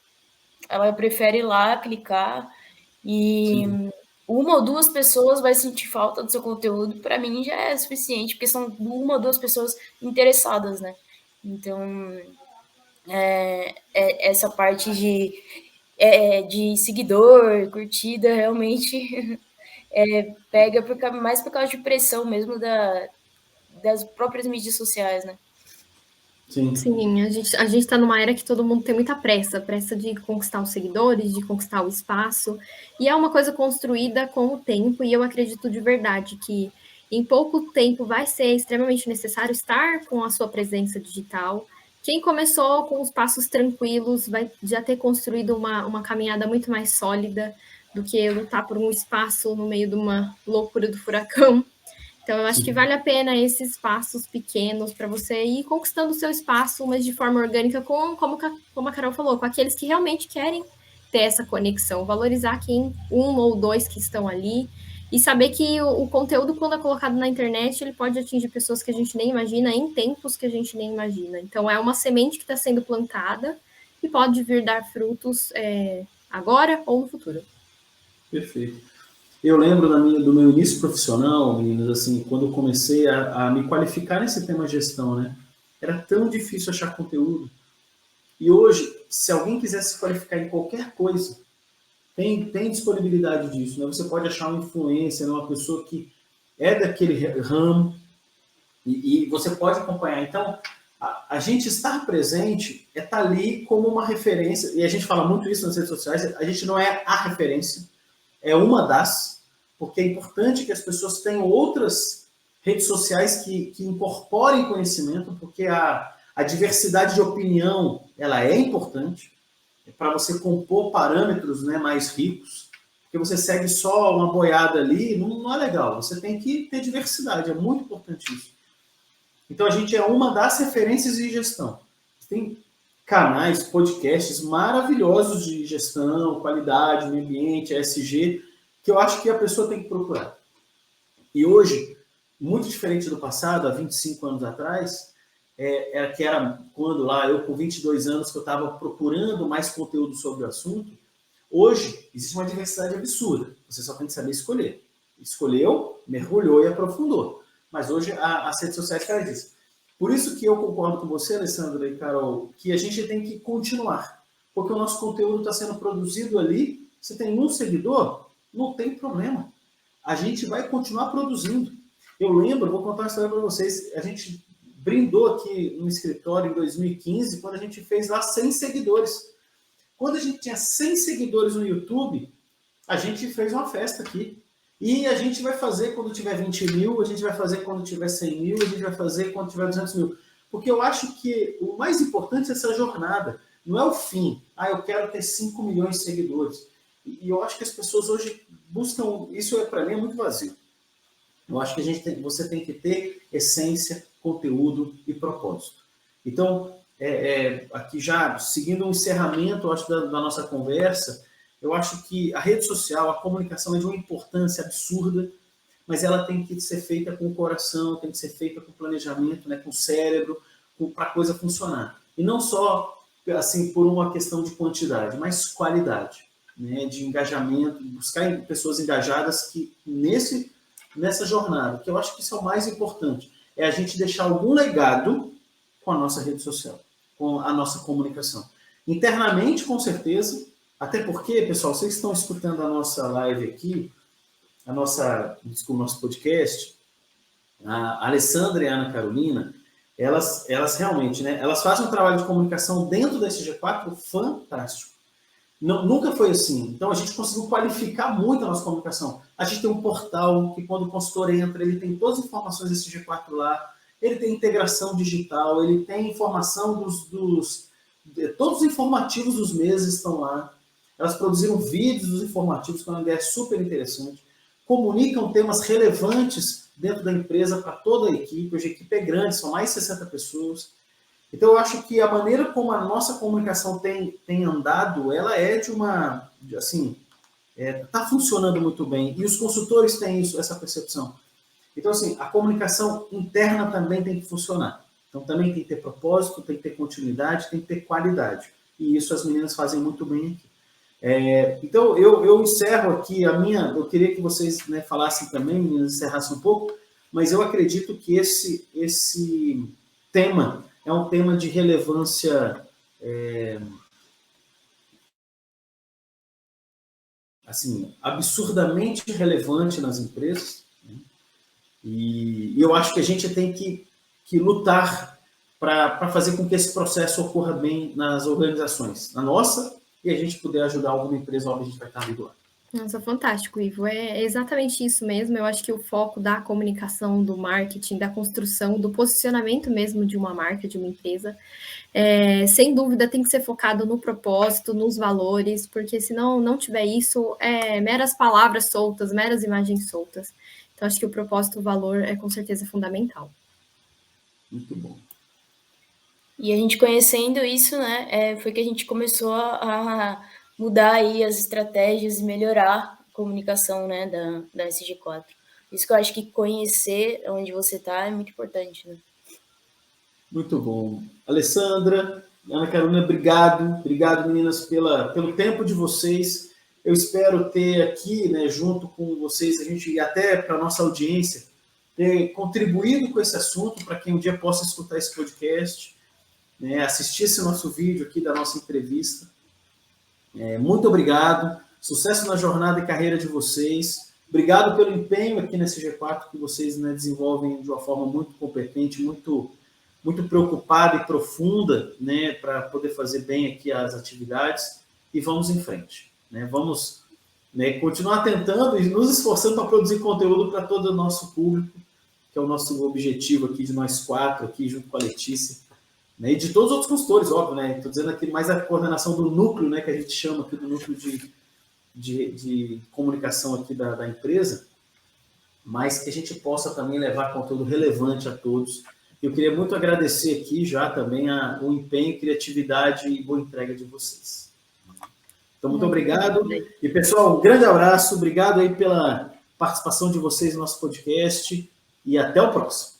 Ela prefere ir lá, clicar, e uma ou 2 pessoas vai sentir falta do seu conteúdo, para mim já é suficiente, porque são 1 ou 2 pessoas interessadas, né? Então, essa parte de seguidor, curtida, realmente pega mais por causa de pressão mesmo das próprias mídias sociais, né? Sim. Sim, a gente está numa era que todo mundo tem muita pressa, pressa de conquistar os seguidores, de conquistar o espaço, e é uma coisa construída com o tempo, e eu acredito de verdade que em pouco tempo vai ser extremamente necessário estar com a sua presença digital. Quem começou com os passos tranquilos vai já ter construído uma caminhada muito mais sólida do que lutar por um espaço no meio de uma loucura do furacão. Então, eu acho que vale a pena esses passos pequenos para você ir conquistando o seu espaço, mas de forma orgânica, como a Carol falou, com aqueles que realmente querem ter essa conexão, valorizar quem um ou dois que estão ali e saber que o conteúdo, quando é colocado na internet, ele pode atingir pessoas que a gente nem imagina, em tempos que a gente nem imagina. Então, é uma semente que está sendo plantada e pode vir dar frutos agora ou no futuro. Perfeito. Eu lembro do meu início profissional, meninas, assim, quando eu comecei a me qualificar nesse tema de gestão, né? Era tão difícil achar conteúdo. E hoje, se alguém quiser se qualificar em qualquer coisa, tem disponibilidade disso, né? Você pode achar um influencer, uma pessoa que é daquele ramo, e você pode acompanhar. Então, a gente estar presente é estar ali como uma referência, e a gente fala muito isso nas redes sociais, a gente não é a referência, é uma das, porque é importante que as pessoas tenham outras redes sociais que incorporem conhecimento, porque a diversidade de opinião ela é importante para você compor parâmetros, né, mais ricos, porque você segue só uma boiada ali, não é legal, você tem que ter diversidade, é muito importante isso. Então a gente é uma das referências de gestão. Tem canais, podcasts maravilhosos de gestão, qualidade, meio ambiente, ESG, que eu acho que a pessoa tem que procurar. E hoje, muito diferente do passado, há 25 anos atrás, que era quando lá, eu com 22 anos, que eu estava procurando mais conteúdo sobre o assunto, hoje existe uma diversidade absurda. Você só tem que saber escolher. Escolheu, mergulhou e aprofundou. Mas hoje as redes sociais fazem isso. Por isso que eu concordo com você, Alessandra e Carol, que a gente tem que continuar. Porque o nosso conteúdo está sendo produzido ali. Você tem um seguidor, não tem problema. A gente vai continuar produzindo. Eu lembro, vou contar uma história para vocês. A gente brindou aqui no escritório em 2015, quando a gente fez lá 100 seguidores. Quando a gente tinha 100 seguidores no YouTube, a gente fez uma festa aqui. E a gente vai fazer quando tiver 20 mil, a gente vai fazer quando tiver 100 mil, a gente vai fazer quando tiver 200 mil. Porque eu acho que o mais importante é essa jornada, não é o fim. Eu quero ter 5 milhões de seguidores. E eu acho que as pessoas hoje buscam, isso para mim é muito vazio. Eu acho que você tem que ter essência, conteúdo e propósito. Então, aqui já seguindo o encerramento, eu acho, da nossa conversa, eu acho que a rede social, a comunicação é de uma importância absurda, mas ela tem que ser feita com o coração, tem que ser feita com planejamento, né, com o cérebro, para a coisa funcionar. E não só assim por uma questão de quantidade, mas qualidade, né, de engajamento, buscar pessoas engajadas que nessa jornada, que eu acho que isso é o mais importante, é a gente deixar algum legado com a nossa rede social, com a nossa comunicação. Internamente, com certeza, até porque, pessoal, vocês estão escutando a nossa live aqui, o nosso podcast, a Alessandra e a Ana Carolina, elas realmente, né, elas fazem um trabalho de comunicação dentro da SG4 fantástico. Nunca foi assim. Então, a gente conseguiu qualificar muito a nossa comunicação. A gente tem um portal que, quando o consultor entra, ele tem todas as informações desse G4 lá, ele tem integração digital, ele tem informação todos os informativos dos meses estão lá. Elas produziram vídeos dos informativos, que é uma ideia super interessante. Comunicam temas relevantes dentro da empresa para toda a equipe. Hoje a equipe é grande, são mais de 60 pessoas. Então, eu acho que a maneira como a nossa comunicação tem andado, ela é está funcionando muito bem. E os consultores têm essa percepção. Então, assim, a comunicação interna também tem que funcionar. Então, também tem que ter propósito, tem que ter continuidade, tem que ter qualidade. E isso as meninas fazem muito bem aqui. Então, eu encerro aqui eu queria que vocês, né, falassem também, meninas, encerrassem um pouco, mas eu acredito que esse tema é um tema de relevância absurdamente relevante nas empresas, né? E eu acho que a gente tem que lutar para fazer com que esse processo ocorra bem nas organizações, na nossa, e a gente puder ajudar alguma empresa, óbvio, a gente vai estar do lado. Nossa, fantástico, Ivo. É exatamente isso mesmo. Eu acho que o foco da comunicação, do marketing, da construção, do posicionamento mesmo de uma marca, de uma empresa, sem dúvida tem que ser focado no propósito, nos valores, porque se não tiver isso, meras palavras soltas, meras imagens soltas. Então, acho que o propósito, o valor é com certeza fundamental. Muito bom. E a gente conhecendo isso, né, foi que a gente começou a mudar aí as estratégias e melhorar a comunicação, né, da SG4. Isso que eu acho que conhecer onde você está é muito importante, né? Muito bom. Alessandra, Ana Carolina, obrigado. Obrigado, meninas, pelo tempo de vocês. Eu espero ter aqui, né, junto com vocês, a gente e até para a nossa audiência, ter contribuído com esse assunto para quem um dia possa escutar esse podcast, né, assistir esse nosso vídeo aqui da nossa entrevista. Muito obrigado. Sucesso na jornada e carreira de vocês. Obrigado pelo empenho aqui nesse G4 que vocês, né, desenvolvem de uma forma muito competente, muito preocupada e profunda, né, para poder fazer bem aqui as atividades, e vamos em frente, né? Vamos, né, continuar tentando e nos esforçando para produzir conteúdo para todo o nosso público, que é o nosso objetivo aqui de nós quatro, aqui junto com a Letícia, né, e de todos os outros consultores, óbvio, né? Estou dizendo aqui mais a coordenação do núcleo, né, que a gente chama aqui do núcleo de comunicação aqui da empresa, mas que a gente possa também levar conteúdo relevante a todos. Eu queria muito agradecer aqui já também o empenho, criatividade e boa entrega de vocês. Então, muito obrigado. E, pessoal, um grande abraço. Obrigado aí pela participação de vocês no nosso podcast e até o próximo.